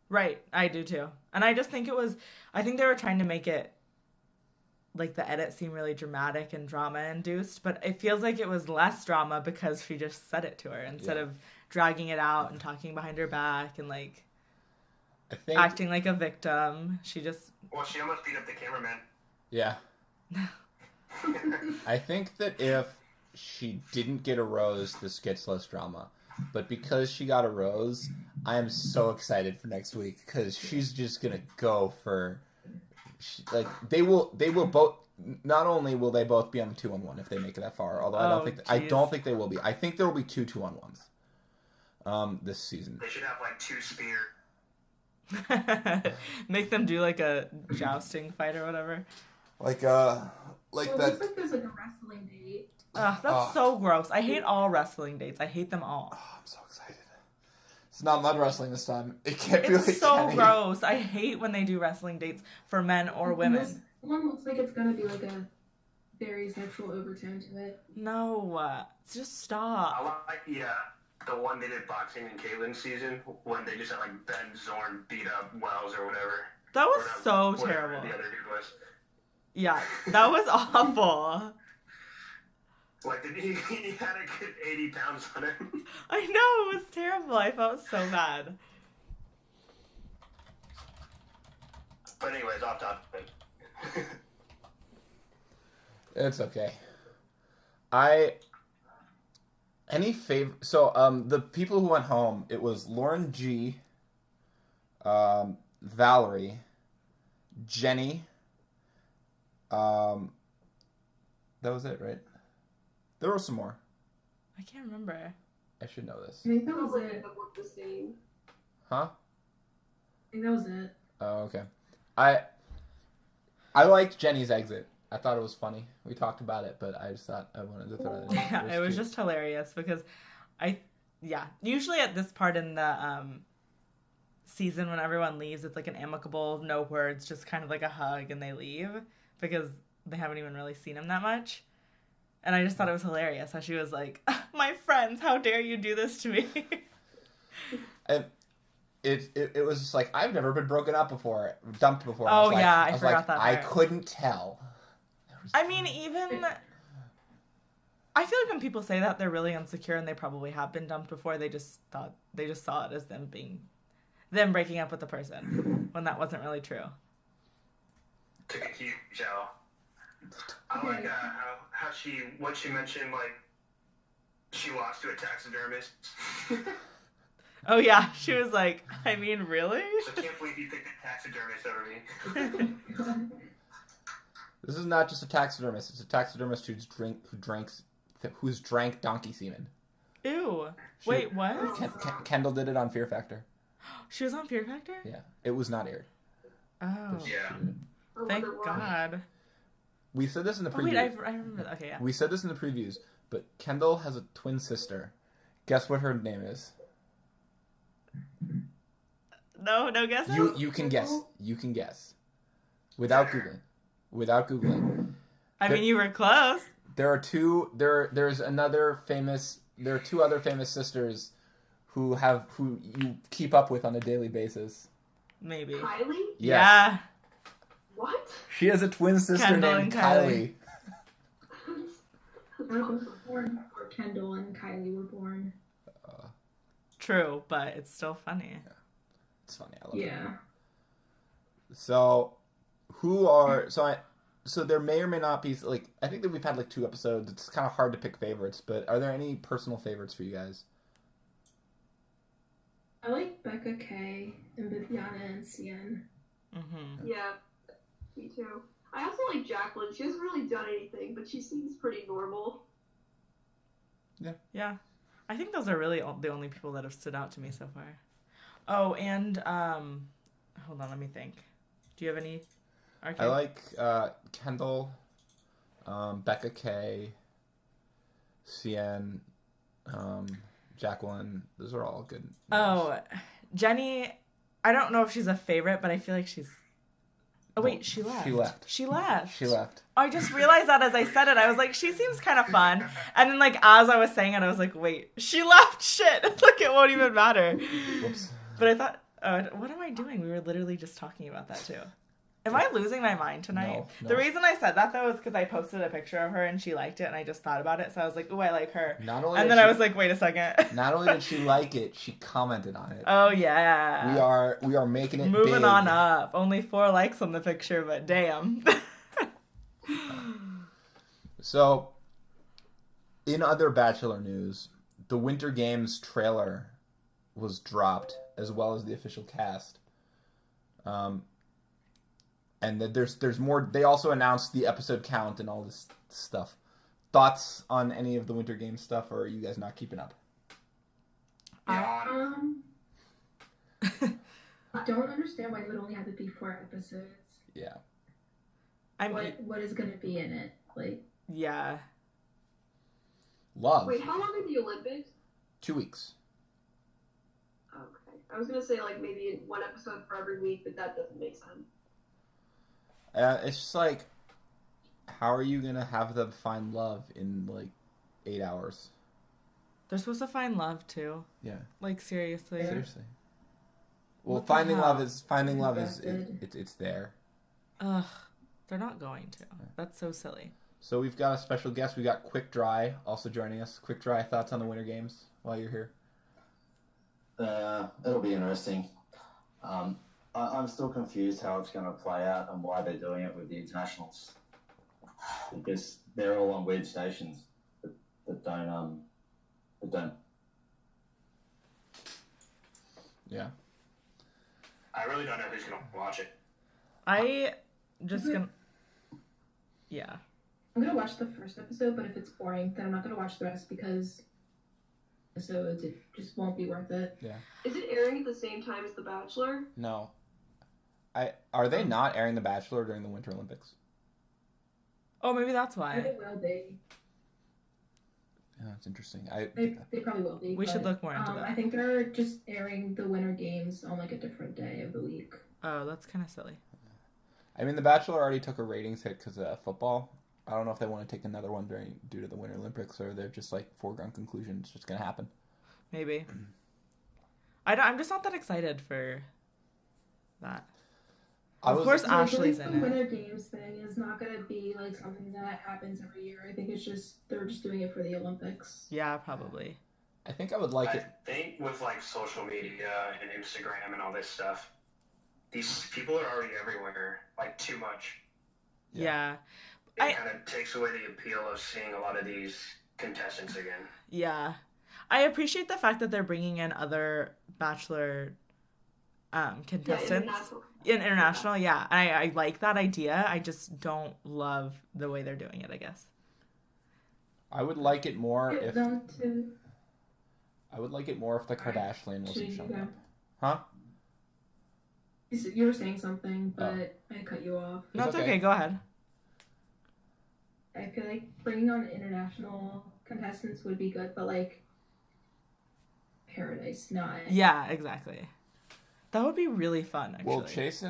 Right, I do too. And I just think I think they were trying to make it, like, the edit seem really dramatic and drama-induced, but it feels like it was less drama because she just said it to her instead of dragging it out and talking behind her back and, like, acting like a victim. She almost beat up the cameraman. Yeah. I think that if she didn't get a rose, this gets less drama. But because she got a rose, I am so excited for next week because she's just gonna go for, they will both. Not only will they both be on the 2-on-1 if they make it that far, although I don't think they will be. I think there will be 2 2-on-1s this season. They should have like 2 spear. Make them do like a jousting fight or whatever. Well, Well, that. it looks like there's like a wrestling date. Ugh, that's so gross. I hate all wrestling dates. I hate them all. Oh, I'm so excited. It's not mud wrestling this time. It can't be It's like so Kenny. gross. I hate when they do wrestling dates for men or women. This one looks like it's gonna be like a very sexual overtone to it. No, just I stop. like the one they did boxing in Caitlin's season when they just had like Ben Zorn beat up Wells or whatever. That was Or so whatever terrible. The other dude was. Yeah, that was awful. Like, he had a good 80 pounds on him. I know, it was terrible. I felt so bad. But anyways, off topic. It's okay. So the people who went home, it was Lauren G, Valerie, Jenny. That was it, right? There were some more. I can't remember. I should know this. I think that was Probably it. look the same. Huh? I think that was it. Oh, okay. I liked Jenny's exit. I thought it was funny. We talked about it, but I just thought I wanted to throw it in. Yeah, it was just hilarious because usually at this part in the season when everyone leaves, it's like an amicable, no words, just kind of like a hug and they leave because they haven't even really seen him that much. And I just thought it was hilarious how she was like, my friends, how dare you do this to me? And it was just like, I've never been dumped before. Oh, I yeah, I was forgot like, that I part. couldn't tell. I mean, I feel like when people say that, they're really insecure and they probably have been dumped before. They just saw it as them breaking up with the person when that wasn't really true. Took a huge L. I like when she mentioned, like, she lost to a taxidermist. Oh, yeah. She was like, I mean, really? I can't believe you picked a taxidermist over me. This is not just a taxidermist. It's a taxidermist who's drank donkey semen. Ew. Wait, what? Kendall did it on Fear Factor. She was on Fear Factor? Yeah. It was not aired. Oh. Yeah. Thank God. We said this in the preview. Oh, wait, I remember that. Okay, yeah. We said this in the previews, but Kendall has a twin sister. Guess what her name is? No guesses? You can guess. You can guess. Without Googling. I mean, you were close. There are two other famous sisters who you keep up with on a daily basis. Maybe. Kylie? Yes. Yeah. What? She has a twin sister Kendall named and Kylie. I was born before Kendall and Kylie were born. True, but it's still funny. It's funny. I love it. Yeah. So, so there may or may not be, like, I think that we've had like 2 episodes. It's kind of hard to pick favorites, but are there any personal favorites for you guys? I like Becca K and Bibiana and Cien. Mm-hmm. Yeah, me too. I also like Jacqueline. She hasn't really done anything, but she seems pretty normal. Yeah. I think those are really the only people that have stood out to me so far. Oh, and, hold on, let me think. Do you have any? Arcade? I like Kendall, Becca K, Cien, Jacqueline. Those are all good names. Oh, Jenny, I don't know if she's a favorite, but I feel like she's... Oh, wait, she left. She left. I just realized that as I said it. I was like, she seems kind of fun. And then, like, as I was saying it, I was like, wait, she left? Shit. Like, it won't even matter. Whoops. But I thought, what am I doing? We were literally just talking about that, too. Am I losing my mind tonight? No. The reason I said that, though, is because I posted a picture of her and she liked it, and I just thought about it. So I was like, ooh, I like her. And then I was like, wait a second. Not only did she like it, she commented on it. Oh, yeah. We are making it Moving big. on up. Only 4 likes on the picture, but damn. So, in other Bachelor news, the Winter Games trailer was dropped, as well as the official cast. And there's more. They also announced the episode count and all this stuff. Thoughts on any of the Winter Games stuff, or are you guys not keeping up? I don't understand why it would only have to be 4 episodes. Yeah. I mean, What is going to be in it? Like, yeah. Love. Wait, how long are the Olympics? 2 weeks. Okay. I was gonna say, like, maybe 1 episode for every week, but that doesn't make sense. It's just like, how are you gonna have them find love in like 8 hours? They're supposed to find love, too. Yeah. Like, seriously. Seriously. Well, What the finding hell? love is it's there. Ugh. They're not going to. That's so silly. So we've got a special guest. We got Quick Dry also joining us. Quick Dry, thoughts on the Winter Games while you're here? It'll be interesting. I'm still confused how it's going to play out and why they're doing it with the internationals. Because they're all on weird stations that don't. Yeah. I really don't know who's gonna watch it. I just gonna. Yeah. I'm gonna watch the first episode, but if it's boring, then I'm not gonna watch the rest because episodes it just won't be worth it. Yeah. Is it airing at the same time as The Bachelor? No. Are they not airing The Bachelor during the Winter Olympics? Oh, maybe that's why. They will be. Yeah, that's interesting. They probably will be. We should look more into that. I think they're just airing the Winter Games on like a different day of the week. Oh, that's kind of silly. I mean, The Bachelor already took a ratings hit because of football. I don't know if they want to take another one due to the Winter Olympics, or they're just like foregone conclusion. It's just gonna happen. Maybe. I'm just not that excited for that. Of course, Ashley's in the it. Winter Games thing is not going to be like something that happens every year. I think it's just they're just doing it for the Olympics. Yeah, probably. I think I would like it. I think with like social media and Instagram and all this stuff, these people are already everywhere, like too much. Yeah. It kind of takes away the appeal of seeing a lot of these contestants again. Yeah. I appreciate the fact that they're bringing in other Bachelor contestants. International, yeah. I like that idea. I just don't love the way they're doing it, I guess. I would like it more if... I would like it more if the Kardashian wasn't showing up. Huh? You were saying something, but I cut you off. No, it's okay. Go ahead. I feel like bringing on international contestants would be good, but like Paradise, not. Yeah, exactly. That would be really fun, actually. Well, Chase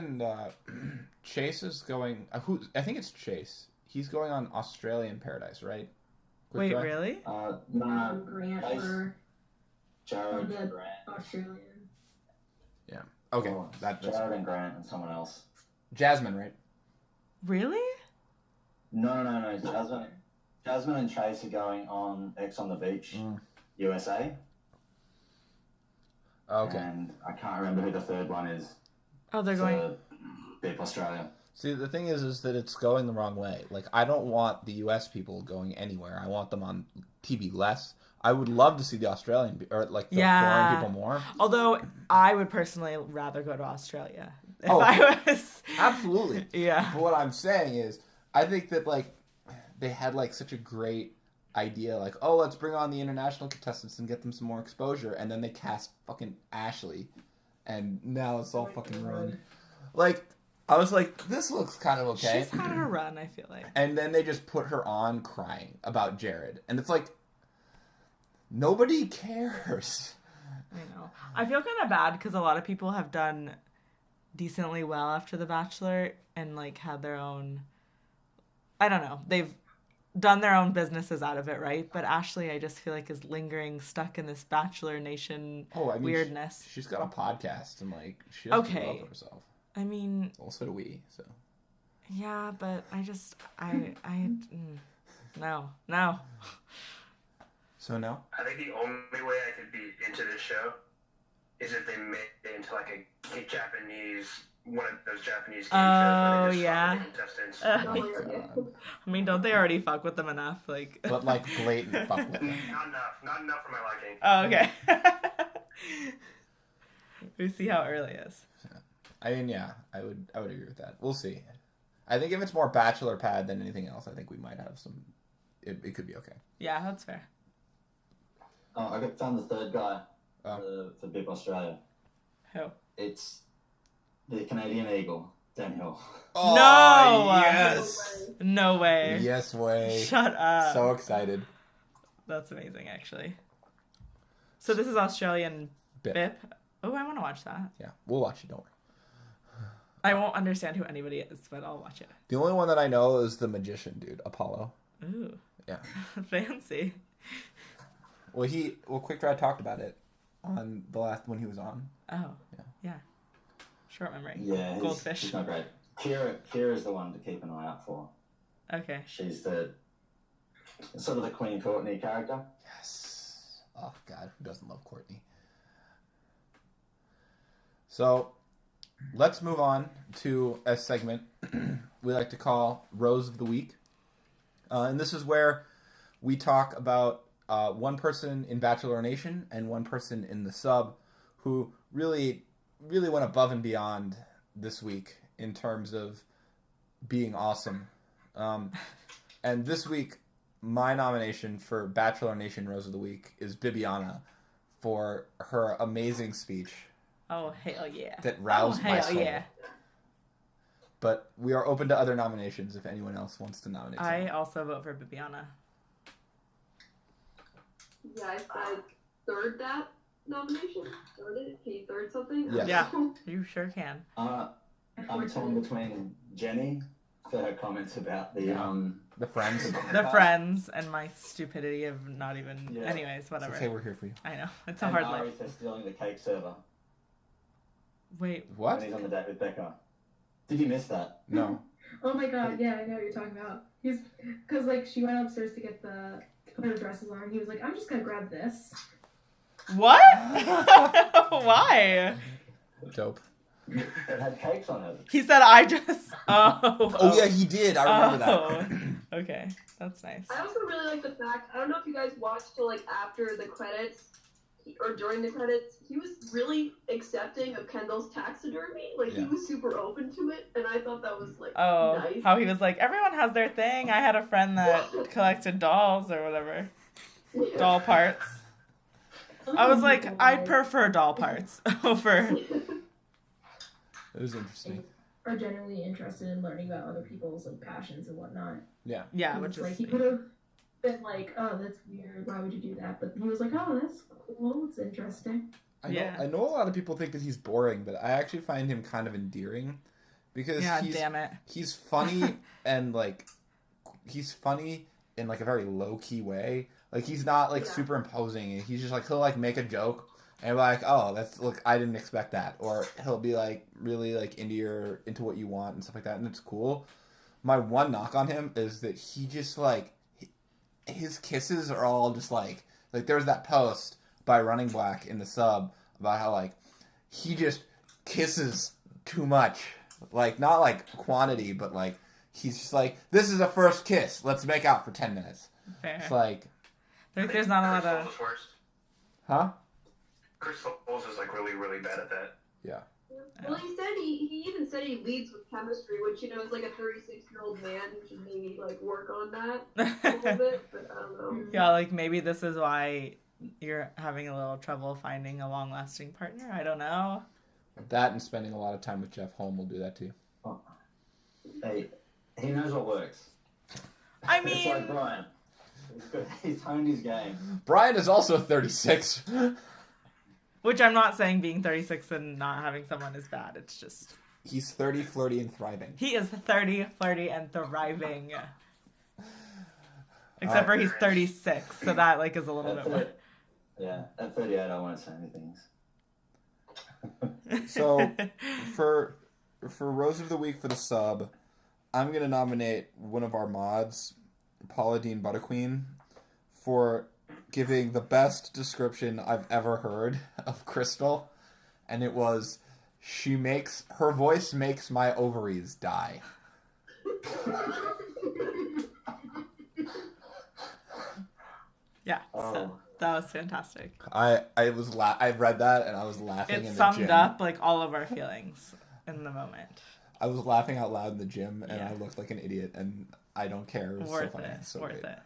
is going... I think it's Chase. He's going on Australian Paradise, right? Wait, really? No, Grant or Jared the and Grant. Australian. Yeah. Okay. Oh, That's Jared and Grant and someone else. Jasmine, right? Really? No. Jasmine and Chase are going on X on the Beach, USA. Okay. And I can't remember who the third one is. Oh, they're going... Beep Australia. See, the thing is that it's going the wrong way. Like, I don't want the U.S. people going anywhere. I want them on TV less. I would love to see the Australian, or like the foreign people more. Although, I would personally rather go to Australia. If I was... Absolutely. Yeah. But what I'm saying is, I think that, like, they had, like, such a great idea. Like, oh, let's bring on the international contestants and get them some more exposure. And then they cast fucking Ashley. And now it's all fucking ruined. Like... I was like, this looks kind of okay. She's had her run, I feel like. And then they just put her on crying about Jared. And it's like, nobody cares. I know. I feel kind of bad because a lot of people have done decently well after The Bachelor and, like, had their own... I don't know. They've done their own businesses out of it, right? But Ashley, I just feel like, is lingering, stuck in this Bachelor Nation weirdness. She's got a podcast and, like, she doesn't love herself. I mean... Well, so do we, so... Yeah, but I just... No. So no? I think the only way I could be into this show is if they made it into, like, a Japanese... One of those Japanese game shows where they just fuck with the contestants. I mean, don't they already fuck with them enough? Like... But, like, blatant fuck with them. Not enough for my liking. Oh, okay. We see how early is. I mean, yeah, I would agree with that. We'll see. I think if it's more Bachelor pad than anything else, I think we might have some... It could be okay. Yeah, that's fair. Oh, I found the third guy for Bip Australia. Who? It's the Canadian Eagle, Dan Hill. Oh, no! Yes! No way. Yes way. Shut up. So excited. That's amazing, actually. So this is Australian Bip. Oh, I want to watch that. Yeah, we'll watch it, don't worry. I won't understand who anybody is, but I'll watch it. The only one that I know is the magician dude, Apollo. Ooh. Yeah. Fancy. Well, Quick Dry talked about it on the last when he was on. Oh. Yeah. Short memory. Yeah. Goldfish. He's not great. Kira is the one to keep an eye out for. Okay. She's the sort of the Queen Courtney character. Yes. Oh God, who doesn't love Courtney? So, let's move on to a segment we like to call Rose of the Week. And this is where we talk about one person in Bachelor Nation and one person in the sub who really went above and beyond this week in terms of being awesome. And this week, my nomination for Bachelor Nation Rose of the Week is Bibiana for her amazing speech. Oh, hell yeah. That roused my soul. Yeah. But we are open to other nominations if anyone else wants to nominate someone. I also vote for Bibiana. Yeah, I third that nomination. Third it? Can you third something? Yes. Yeah, you sure can. I'm torn between Jenny for her comments about the Friends. The Friends and my stupidity of not even... Yeah. Anyways, whatever. It's okay, we're here for you. I know. It's a and hard Ari life. for stealing the cake server Wait. What? when he's on the date with Becca. Did you miss that? No. Oh my god, yeah, I know what you're talking about. He's because like she went upstairs to put her dresses on. He was like, I'm just gonna grab this. What? Why? Dope. It had cakes on it. He said I just... Oh, yeah, he did. I remember that. Okay, that's nice. I also really like the fact, I don't know if you guys watched till like after the credits or during the credits, he was really accepting of Kendall's taxidermy. Like he Yeah. was super open to it, and I thought that was like Oh, nice. how he was like, everyone has their thing. I had a friend that collected dolls or whatever. Yeah. Doll parts. I was like, I'd prefer doll parts over... It was interesting. Are generally interested in learning about other people's like passions and whatnot. Yeah. Yeah, It's which like is... he could have been like, oh, that's weird. Why would you do that? But he was like, oh, that's cool. It's interesting. I know a lot of people think that he's boring, but I actually find him kind of endearing because Yeah, damn it. he's funny and like he's funny in like a very low key way. Like he's not like super imposing. He's just like he'll like make a joke and be like, oh, that's look, I didn't expect that, or he'll be like really like into what you want and stuff like that, and it's cool. My one knock on him is that he just like his kisses are all just like there was that post by Running Black in the sub about how like he just kisses too much, like not like quantity, but like he's just like, this is a first kiss, let's make out for 10 minutes. Fair. It's like There's not a lot Krystal of... was worst. Huh? Krystal is like really bad at that. Yeah. Well, he even said he leads with chemistry, which, you know, is like a 36-year-old man who should maybe, like, work on that a little bit, but I don't know. Yeah, like maybe this is why you're having a little trouble finding a long-lasting partner. I don't know. That and spending a lot of time with Jeff Holm will do that too. Oh. Hey, he knows what works. I It's mean... like Brian. He's honed his game. Brian is also 36. Which I'm not saying being 36 and not having someone is bad. It's just... He's 30, flirty, and thriving. He is 30, flirty, and thriving. Except for he's 36, so that like is a little bit more... Yeah, at 38 I won't say anything. So, for Rose of the Week for the sub, I'm going to nominate one of our mods, Paula Dean Butterqueen, for giving the best description I've ever heard of Krystal, and it was, her voice makes my ovaries die. Yeah, so that was fantastic. I read that and I was laughing in It the summed gym. up like all of our feelings in the moment. I was laughing out loud in the gym and Yeah. I looked like an idiot, and I don't care. It was Worth so funny. it. So Worth great. it.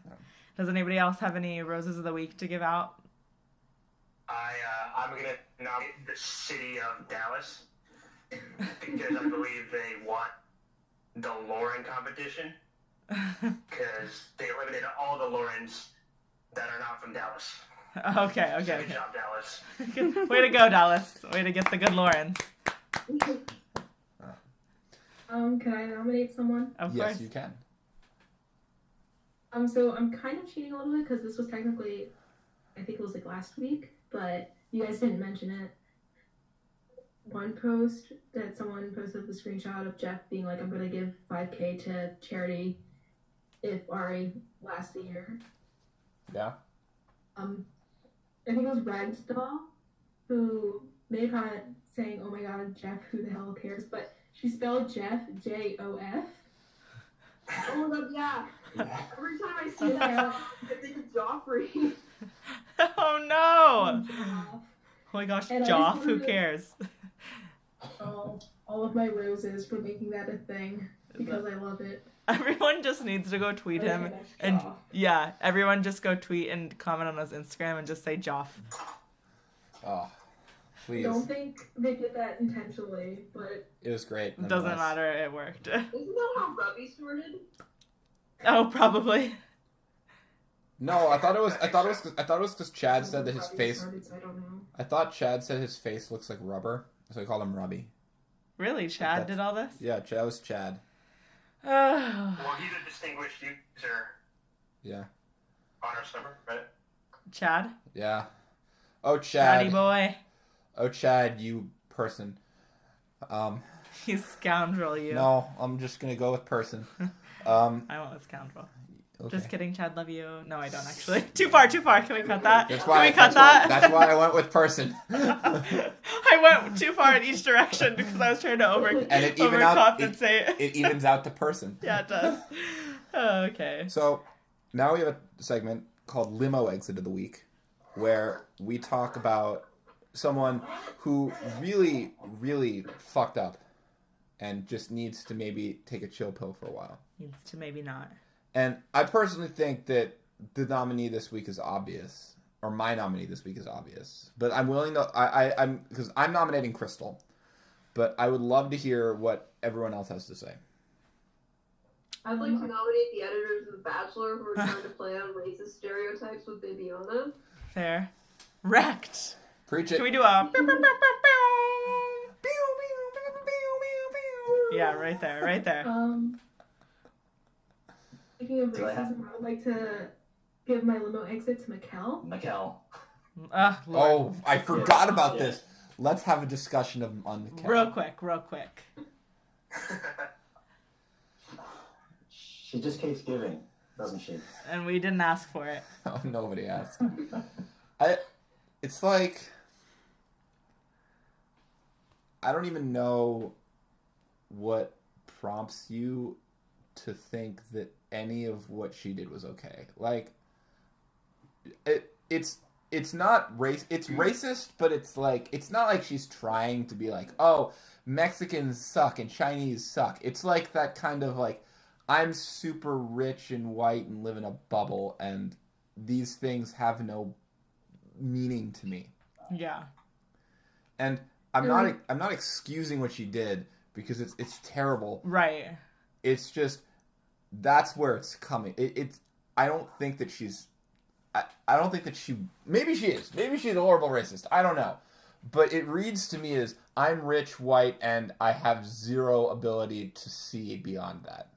Does anybody else have any roses of the week to give out? I'm gonna nominate the city of Dallas because I believe they won the Lauren competition because they eliminated all the Laurens that are not from Dallas. Okay. Good job, Dallas. Way to go, Dallas. Way to get the good Lauren. Can I nominate someone? Of Yes, course. you can. So I'm kind of cheating a little bit because this was technically, I think it was like last week, but you guys didn't mention it. One post that someone posted the screenshot of Jeff being like, I'm going to give $5,000 to charity if Ari lasts a year. Yeah. I think it was Ragsdoll who made a comment saying, "Oh my God, Jeff, who the hell cares?" But she spelled Jeff Jof. Oh my god, yeah. Every time I see that, I think of Joffrey. Oh no! Joff. Oh my gosh, And I Joff, just who wanted to- cares? Oh, all of my roses for making that a thing because I love it. Everyone just needs to go tweet him. Okay, that's And Joff. yeah, everyone just go tweet and comment on his Instagram and just say Joff. Oh, I please. don't think they did that intentionally, but It was great. Doesn't nonetheless. matter, it worked. Isn't that how Rubby started? Oh, probably. No, I thought it was because Chad said that his Robbie face. started, so I don't know. I thought Chad said his face looks like rubber, so I called him Robbie. Really, Chad did all this? Yeah, that was Chad. Oh, Well, he's a distinguished user Yeah, on our server, right? Chad? yeah. Oh, Chad. Chatty boy. Oh, Chad, you person. You scoundrel, you. No, I'm just gonna go with person. I went with scoundrel. Okay. Just kidding, Chad, love you. No, I don't actually. Too far. Can we cut that? That's Can why. we cut that? That's why I went with person. I went too far in each direction because I was trying to And it even out. overcompensate. It evens out to person. Yeah, it does. Oh, okay. So now we have a segment called Limo Exit of the Week, where we talk about someone who really, really fucked up and just needs to maybe take a chill pill for a while. Needs to maybe not. And I personally think that the nominee this week is obvious, or my nominee this week is obvious. But I'm willing to, I'm because I'm nominating Krystal, but I would love to hear what everyone else has to say. I'd like to nominate the editors of The Bachelor who are trying to play on racist stereotypes with Bibiana. Fair. Wrecked. Preach it. Can we do a... Yeah, right there. Speaking of Do I have- racism, I would like to give my limo exit to Mikkel. Mikkel. Lord. Oh, I forgot about Yeah. this. Let's have a discussion on the cat. Real quick. She just keeps giving, doesn't she? And we didn't ask for it. Oh, nobody asked. It's like, I don't even know what prompts you to think that any of what she did was okay. Like, it's not race. It's racist, but it's like it's not like she's trying to be like, oh, Mexicans suck and Chinese suck. It's like that kind of like, I'm super rich and white and live in a bubble, and these things have no meaning to me. Yeah. And I'm not excusing what she did because it's terrible. Right. It's just that's where it's coming. I don't think that she's. I don't think that she. Maybe she is. Maybe she's a horrible racist. I don't know. But it reads to me as I'm rich, white, and I have zero ability to see beyond that.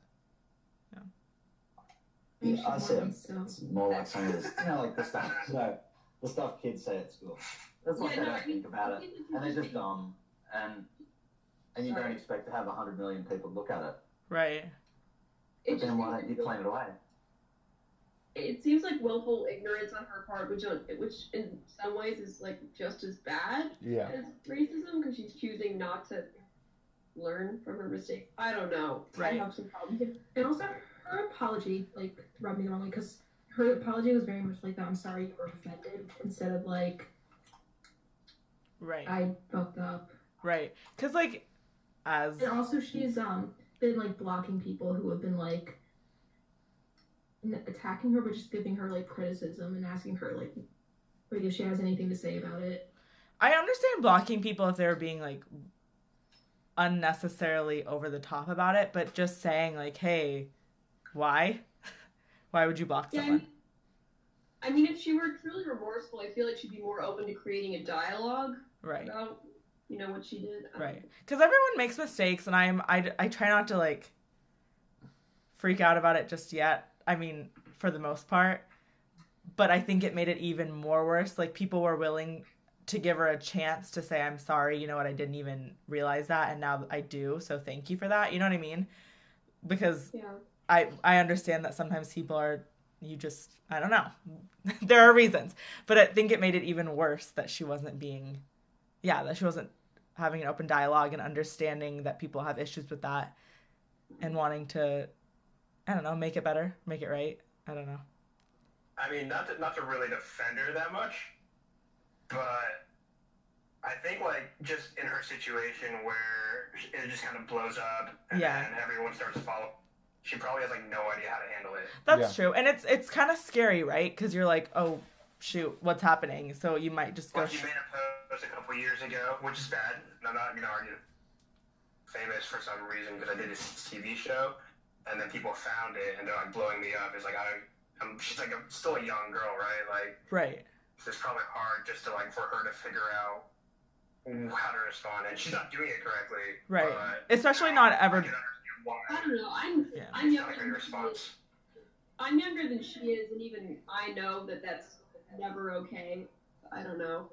Yeah, I see it. So. It's more like something that's, like the stuff, the stuff kids say at school. That's what they don't think about it. And they're just dumb. And you don't expect to have 100 million people look at it. Right. But then why don't you claim it away? It seems like willful ignorance on her part, which in some ways is like just as bad Yeah. as racism because she's choosing not to learn from her mistake. I don't know. Right. I have some problems. And also, her apology, like, rubbed me the wrong way, because her apology was very much like that, I'm sorry you were offended, instead of like, Right. I fucked up. Right. Because, like, as... And also, she's been, like, blocking people who have been, like, attacking her, but just giving her, like, criticism and asking her, like if she has anything to say about it. I understand blocking people if they're being, like, unnecessarily over the top about it, but just saying, like, hey, why? Why would you block someone? I mean, if she were truly remorseful, I feel like she'd be more open to creating a dialogue Right. about, what she did. Right. Because everyone makes mistakes, and I try not to, like, freak out about it just yet. I mean, for the most part. But I think it made it even more worse. Like, people were willing to give her a chance to say, I'm sorry, you know what, I didn't even realize that, and now I do, so thank you for that. You know what I mean? Because I understand that sometimes people are, I don't know. There are reasons. But I think it made it even worse that she wasn't having an open dialogue and understanding that people have issues with that and wanting to, I don't know, make it better, make it right. I don't know. I mean, not to really defend her that much, but I think, like, just in her situation where it just kind of blows up and then everyone starts to follow, she probably has, like, no idea how to handle it. That's true. And it's kind of scary, right? Because you're like, oh, shoot, what's happening? So you might just go... Well, she made a post a couple years ago, which is bad. I'm not going to argue. Famous for some reason because I did this TV show, and then people found it, and they're, like, blowing me up. It's like, she's, like, still a young girl, right? Like, right. It's probably hard just to, like, for her to figure out how to respond, and she's not doing it correctly. Right. Especially not ever... I don't know. I'm younger than she is. I'm younger than she is, and even I know that that's never okay. I don't know.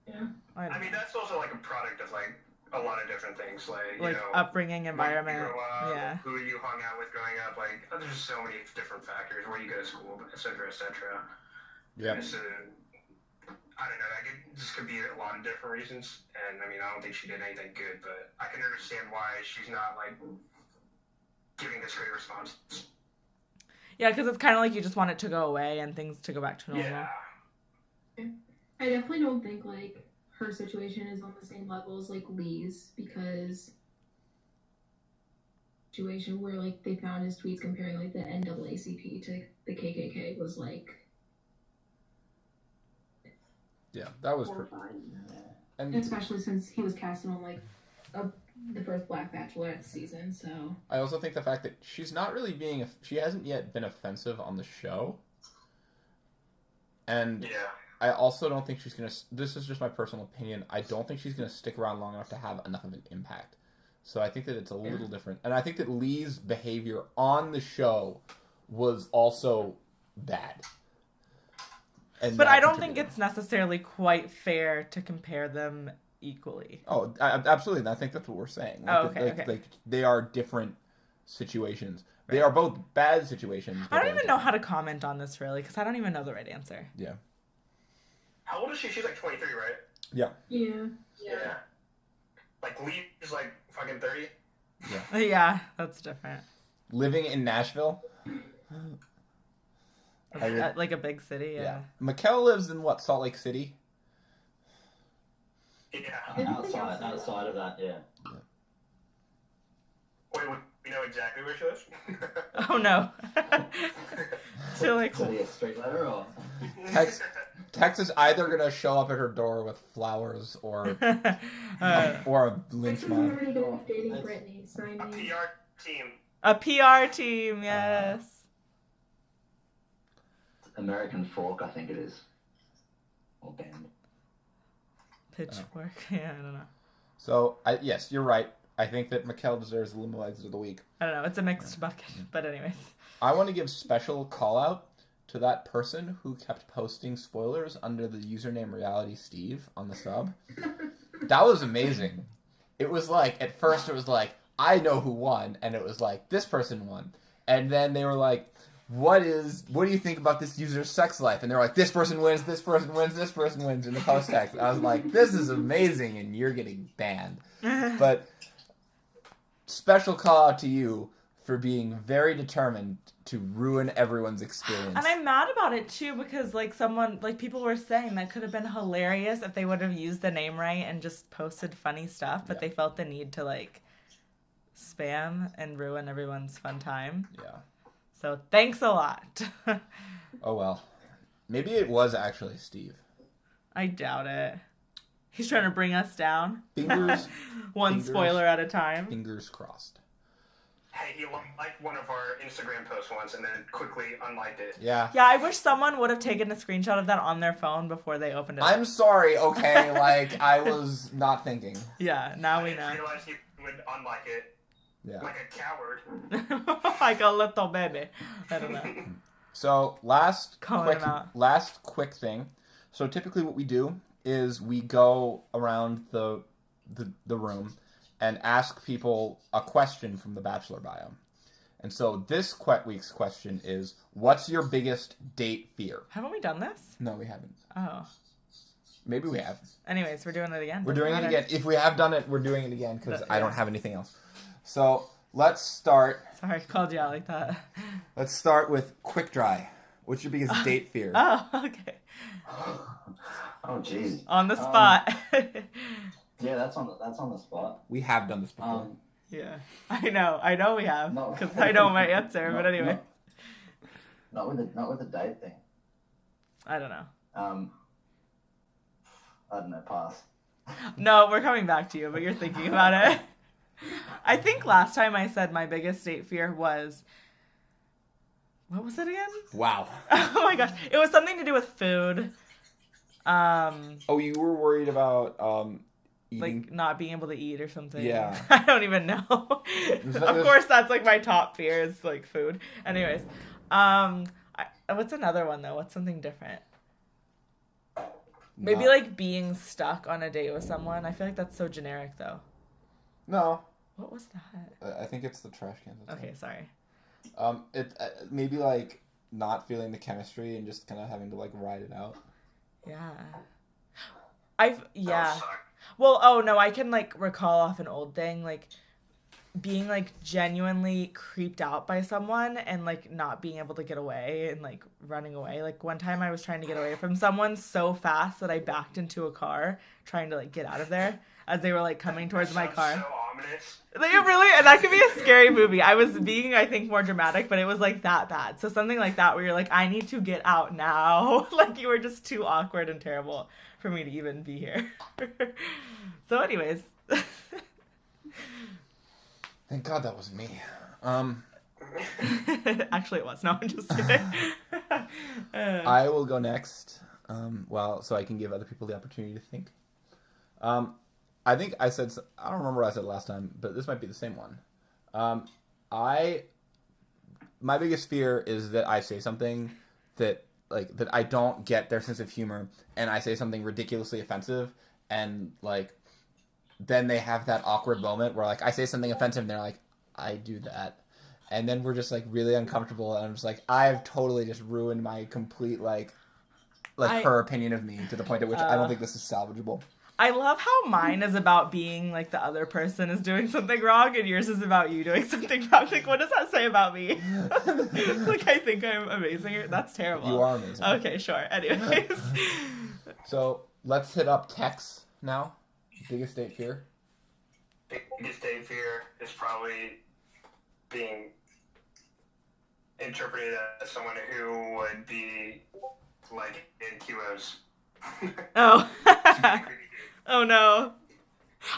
Yeah. I mean, that's also like a product of like a lot of different things, like you know, upbringing, environment, where you grow up, who you hung out with growing up. Like, there's just so many different factors, where you go to school, etc., etc. Yeah. So, I don't know. This could be a lot of different reasons, and I mean, I don't think she did anything good, but I can understand why she's not like giving this great response. Yeah, because it's kind of like you just want it to go away and things to go back to normal. Yeah. I definitely don't think, like, her situation is on the same level as, like, Lee's, because situation where, like, they found his tweets comparing, like, the NAACP to the KKK was, like... Yeah, that was... And especially since he was casted on, like, the first Black Bachelorette season, so... I also think the fact that she's not really being... She hasn't yet been offensive on the show. And... Yeah. I also don't think she's going to... This is just my personal opinion. I don't think she's going to stick around long enough to have enough of an impact. So I think that it's a little different. And I think that Lee's behavior on the show was also bad. But I don't think it's necessarily quite fair to compare them equally. Oh, absolutely. I think that's what we're saying. Like, they are different situations. Right. They are both bad situations. I don't even know how to comment on this, really, because I don't even know the right answer. Yeah. How old is she? She's like 23, right? Yeah. Yeah. Like, Lee is like fucking 30? Yeah. Yeah, that's different. Living in Nashville? Like a big city, yeah. Mikkel lives in, what, Salt Lake City? Yeah. Outside of that, yeah. Wait, we know exactly where she lives? Oh, no. So, like... Is it a straight letter, or...? Tex is either going to show up at her door with flowers or a lynch mob. A PR team. A PR team, yes. American Fork, I think it is. Or band. Pitchfork, yeah, I don't know. So, yes, you're right. I think that Mikkel deserves the Limo Exit of the Week. I don't know, it's a mixed bucket, but anyways. I want to give special call out to that person who kept posting spoilers under the username Reality Steve on the sub. That was amazing. It was like, at first it was like, I know who won, and it was like, this person won. And then they were like, what do you think about this user's sex life? And they're like, this person wins, this person wins, this person wins in the post text. I was like, this is amazing, and you're getting banned. But special call out to you for being very determined to ruin everyone's experience. And I'm mad about it too, because people were saying that could have been hilarious if they would have used the name right and just posted funny stuff, but they felt the need to like spam and ruin everyone's fun time. Yeah. So thanks a lot. Oh well. Maybe it was actually Steve. I doubt it. He's trying to bring us down. One fingers, spoiler at a time. Fingers crossed. Hey, he liked one of our Instagram posts once and then quickly unliked it. Yeah. Yeah, I wish someone would have taken a screenshot of that on their phone before they opened it. I'm sorry, okay? Like, I was not thinking. Yeah, now we know. I didn't realize he would unlike it. Yeah. Like a coward. Like a little baby. I don't know. So, last quick thing. So, typically what we do is we go around the room and ask people a question from the Bachelor bio. And so this week's question is, what's your biggest date fear? Haven't we done this? No, we haven't. Oh. Maybe we have. Anyways, we're doing it again. We're doing it again. If we have done it, we're doing it again because I don't have anything else. So let's start. Sorry, I called you out like that. Let's start with quick dry. What's your biggest date fear? Oh, okay. Oh, jeez. On the spot. Yeah, that's on the spot. We have done this before. Yeah, I know we have No. because I know my answer. But anyway, not with the date thing. I don't know. I don't know. Pass. No, we're coming back to you, but you're thinking about it. I think last time I said my biggest date fear was, what was it again? Wow. Oh my gosh, it was something to do with food. Oh, you were worried about eating? Like not being able to eat or something. Yeah. I don't even know. Of course, that's like my top fear is like food. Anyways, what's another one though? What's something different? Maybe like being stuck on a date with someone. I feel like that's so generic though. No. What was that? I think it's the trash cans. Okay, sorry. It maybe like not feeling the chemistry and just kind of having to like ride it out. Yeah. Well, oh no, I can like recall off an old thing, like being like genuinely creeped out by someone and like not being able to get away and like running away. Like one time I was trying to get away from someone so fast that I backed into a car trying to like get out of there as they were like coming towards my car. So ominous. Like really, and that could be a scary movie. I was being, I think, more dramatic, but it was like that bad. So something like that where you're like, I need to get out now. Like you were just too awkward and terrible for me to even be here. So anyways. Thank God that wasn't me. Actually it was. No, I'm just kidding. I will go next. So I can give other people the opportunity to think. I think I said, I don't remember what I said last time, but this might be the same one. My biggest fear is that I say something that I don't get their sense of humor, and I say something ridiculously offensive, and like, then they have that awkward moment where like I say something offensive and they're like, I do that. And then we're just like really uncomfortable, and I'm just like, I've totally just ruined my complete her opinion of me to the point at which I don't think this is salvageable. I love how mine is about being like the other person is doing something wrong and yours is about you doing something wrong. Like, what does that say about me? Like, I think I'm amazing. That's terrible. You are amazing. Okay, sure. Anyways. So, let's hit up Tex now. Biggest date fear? Biggest date fear is probably being interpreted as someone who would be like in QOs. Oh. Oh no.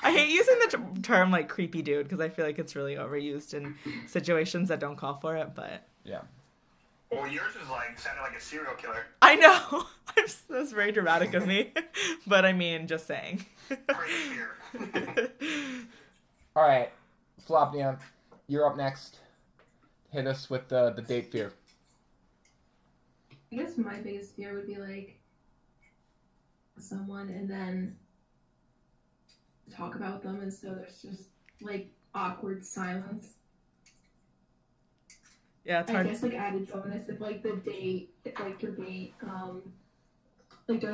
I hate using the term like creepy dude because I feel like it's really overused in situations that don't call for it, but yeah. Well, yours was like sounded like a serial killer. I know. That's very dramatic of me, but I mean, just saying. All right, Flopnia, you're up next. Hit us with the date fear. I guess my biggest fear would be like someone and then talk about them, and so there's just like awkward silence. Yeah, it's hard. I guess like added bonus if like your date like during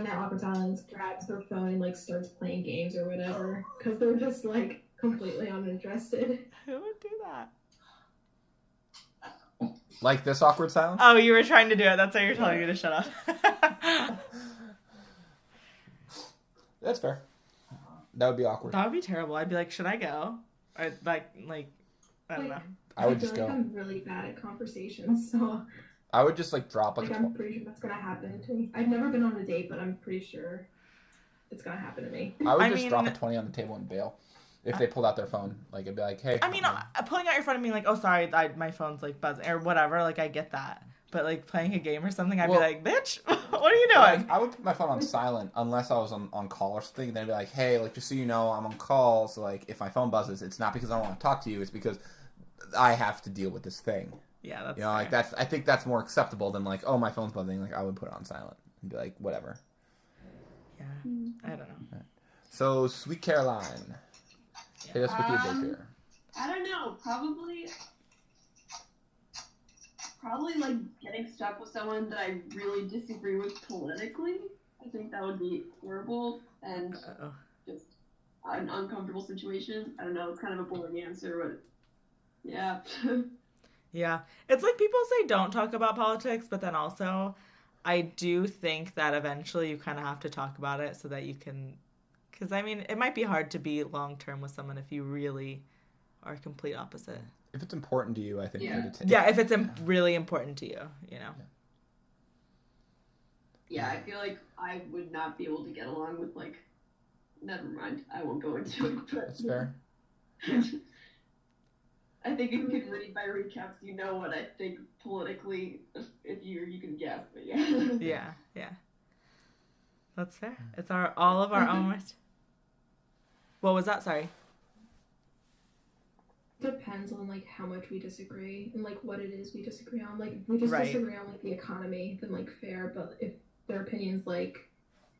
that awkward silence grabs their phone and like starts playing games or whatever because they're just like completely uninterested. Who would do that? Like this awkward silence? Oh, you were trying to do it. That's why you're telling me to shut up. That's fair. That would be awkward. That would be terrible. I'd be like, should I go? Or like I don't know. I would just feel go. like I'm really bad at conversations, so I would just like drop like I'm pretty sure that's gonna happen to me. I've never been on a date, but I'm pretty sure it's gonna happen to me. I would just drop a 20 on the table and bail. If they pulled out their phone, like it'd be like, hey. I mean, pulling out your phone and being like, oh, sorry, my phone's like buzzing or whatever. Like I get that, but like playing a game or something, I'd be like, bitch, what are you doing? Like, I would put my phone on silent unless I was on call or something. Then I'd be like, hey, like just so you know, I'm on call. So like, if my phone buzzes, it's not because I don't want to talk to you. It's because I have to deal with this thing. Yeah, that's like that's. I think that's more acceptable than like, oh, my phone's buzzing. Like I would put it on silent and be like, whatever. Yeah, I don't know. Right. So, Sweet Caroline, hit us with your date fear. I don't know. Probably like getting stuck with someone that I really disagree with politically. I think that would be horrible and just an uncomfortable situation. I don't know. It's kind of a boring answer, but yeah. Yeah. It's like people say don't talk about politics, but then also I do think that eventually you kind of have to talk about it so that you can, because I mean, it might be hard to be long-term with someone if you really are complete opposite. If it's important to you, I think. Yeah, if it's really important to you, you know. Yeah, I feel like I would not be able to get along with, like, never mind, I won't go into it. But, that's fair. I think if you can read my recaps, you know what I think politically, if you can guess, but yeah. Yeah. That's fair. It's all of our own. What was that? Sorry. Depends on like how much we disagree and like what it is we disagree on. Like if we just disagree on like the economy, then like fair. But if their opinions like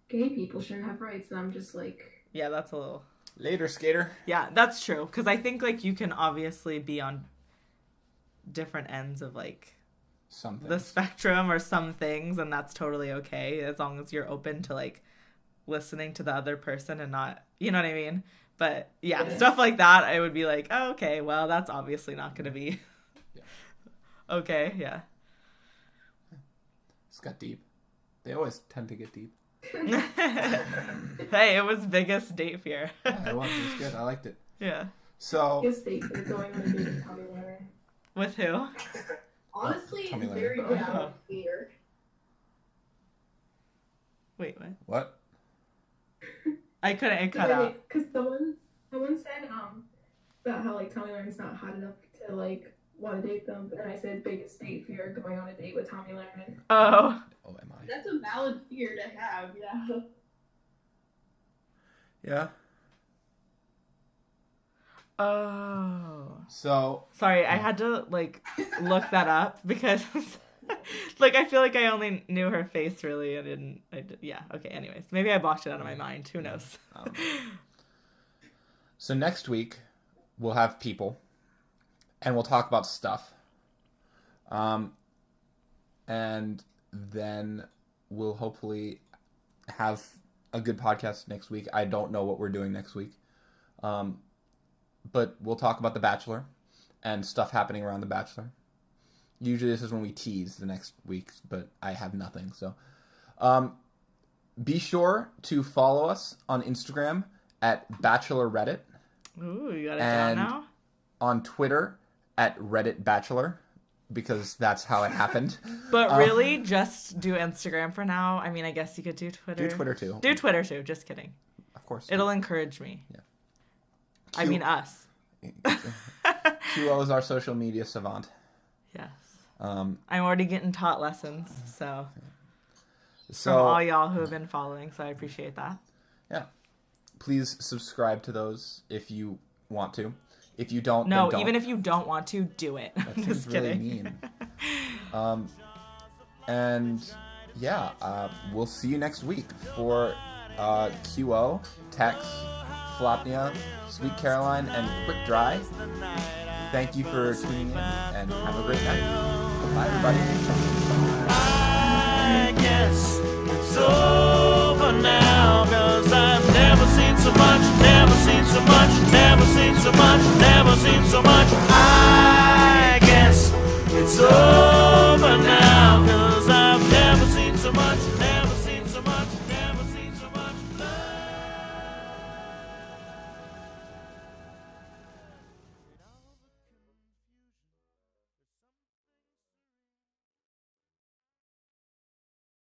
gay people shouldn't have rights, then I'm just like, yeah, that's a little later, skater. Yeah, that's true. Because I think like you can obviously be on different ends of like the spectrum or some things, and that's totally okay as long as you're open to like listening to the other person and not, you know what I mean? But yeah, stuff like that, I would be like, oh, okay, well, that's obviously not going to be okay. Yeah. It's got deep. They always tend to get deep. Hey, it was biggest date fear. Yeah, it was good. I liked it. Yeah. So biggest date fear going on a date with Tommy Lerner. With who? Honestly, it's very valid fear. Wait, what? What? I couldn't. It cut out. Because someone said about how like Tommy Lerner's not hot enough to like want to date them, and I said biggest date fear going on a date with Tommy Lerner. Oh. Oh, am I? That's a valid fear to have. Yeah. Yeah. Oh. So. Sorry, I had to like look that up because. Like, I feel like I only knew her face, really. Yeah, okay, anyways. Maybe I blocked it out of my mind. Who knows? So next week, we'll have people, and we'll talk about stuff. And then we'll hopefully have a good podcast next week. I don't know what we're doing next week. But we'll talk about The Bachelor and stuff happening around The Bachelor. Usually this is when we tease the next week, but I have nothing. So be sure to follow us on Instagram at Bachelor Reddit. Ooh, you got it down now? On Twitter at Reddit Bachelor, because that's how it happened. But really, just do Instagram for now. I mean, I guess you could do Twitter. Do Twitter too. Do Twitter too. Just kidding. Of course. It'll encourage me. Yeah. I mean us. QO is our social media savant. Yes. I'm already getting taught lessons, so from all y'all who have been following, so I appreciate that. Yeah. Please subscribe to those if you want to. If you don't, no, then don't. Even if you don't want to, do it. That I'm seems just kidding. really mean. And yeah, we'll see you next week for QO, Tex, Flopnia, Sweet Caroline, and Quick Dry. Thank you for tuning in, and have a great night. Bye, everybody. I guess it's over now, 'cause I've never seen so much, never seen so much, never seen so much, never seen so much.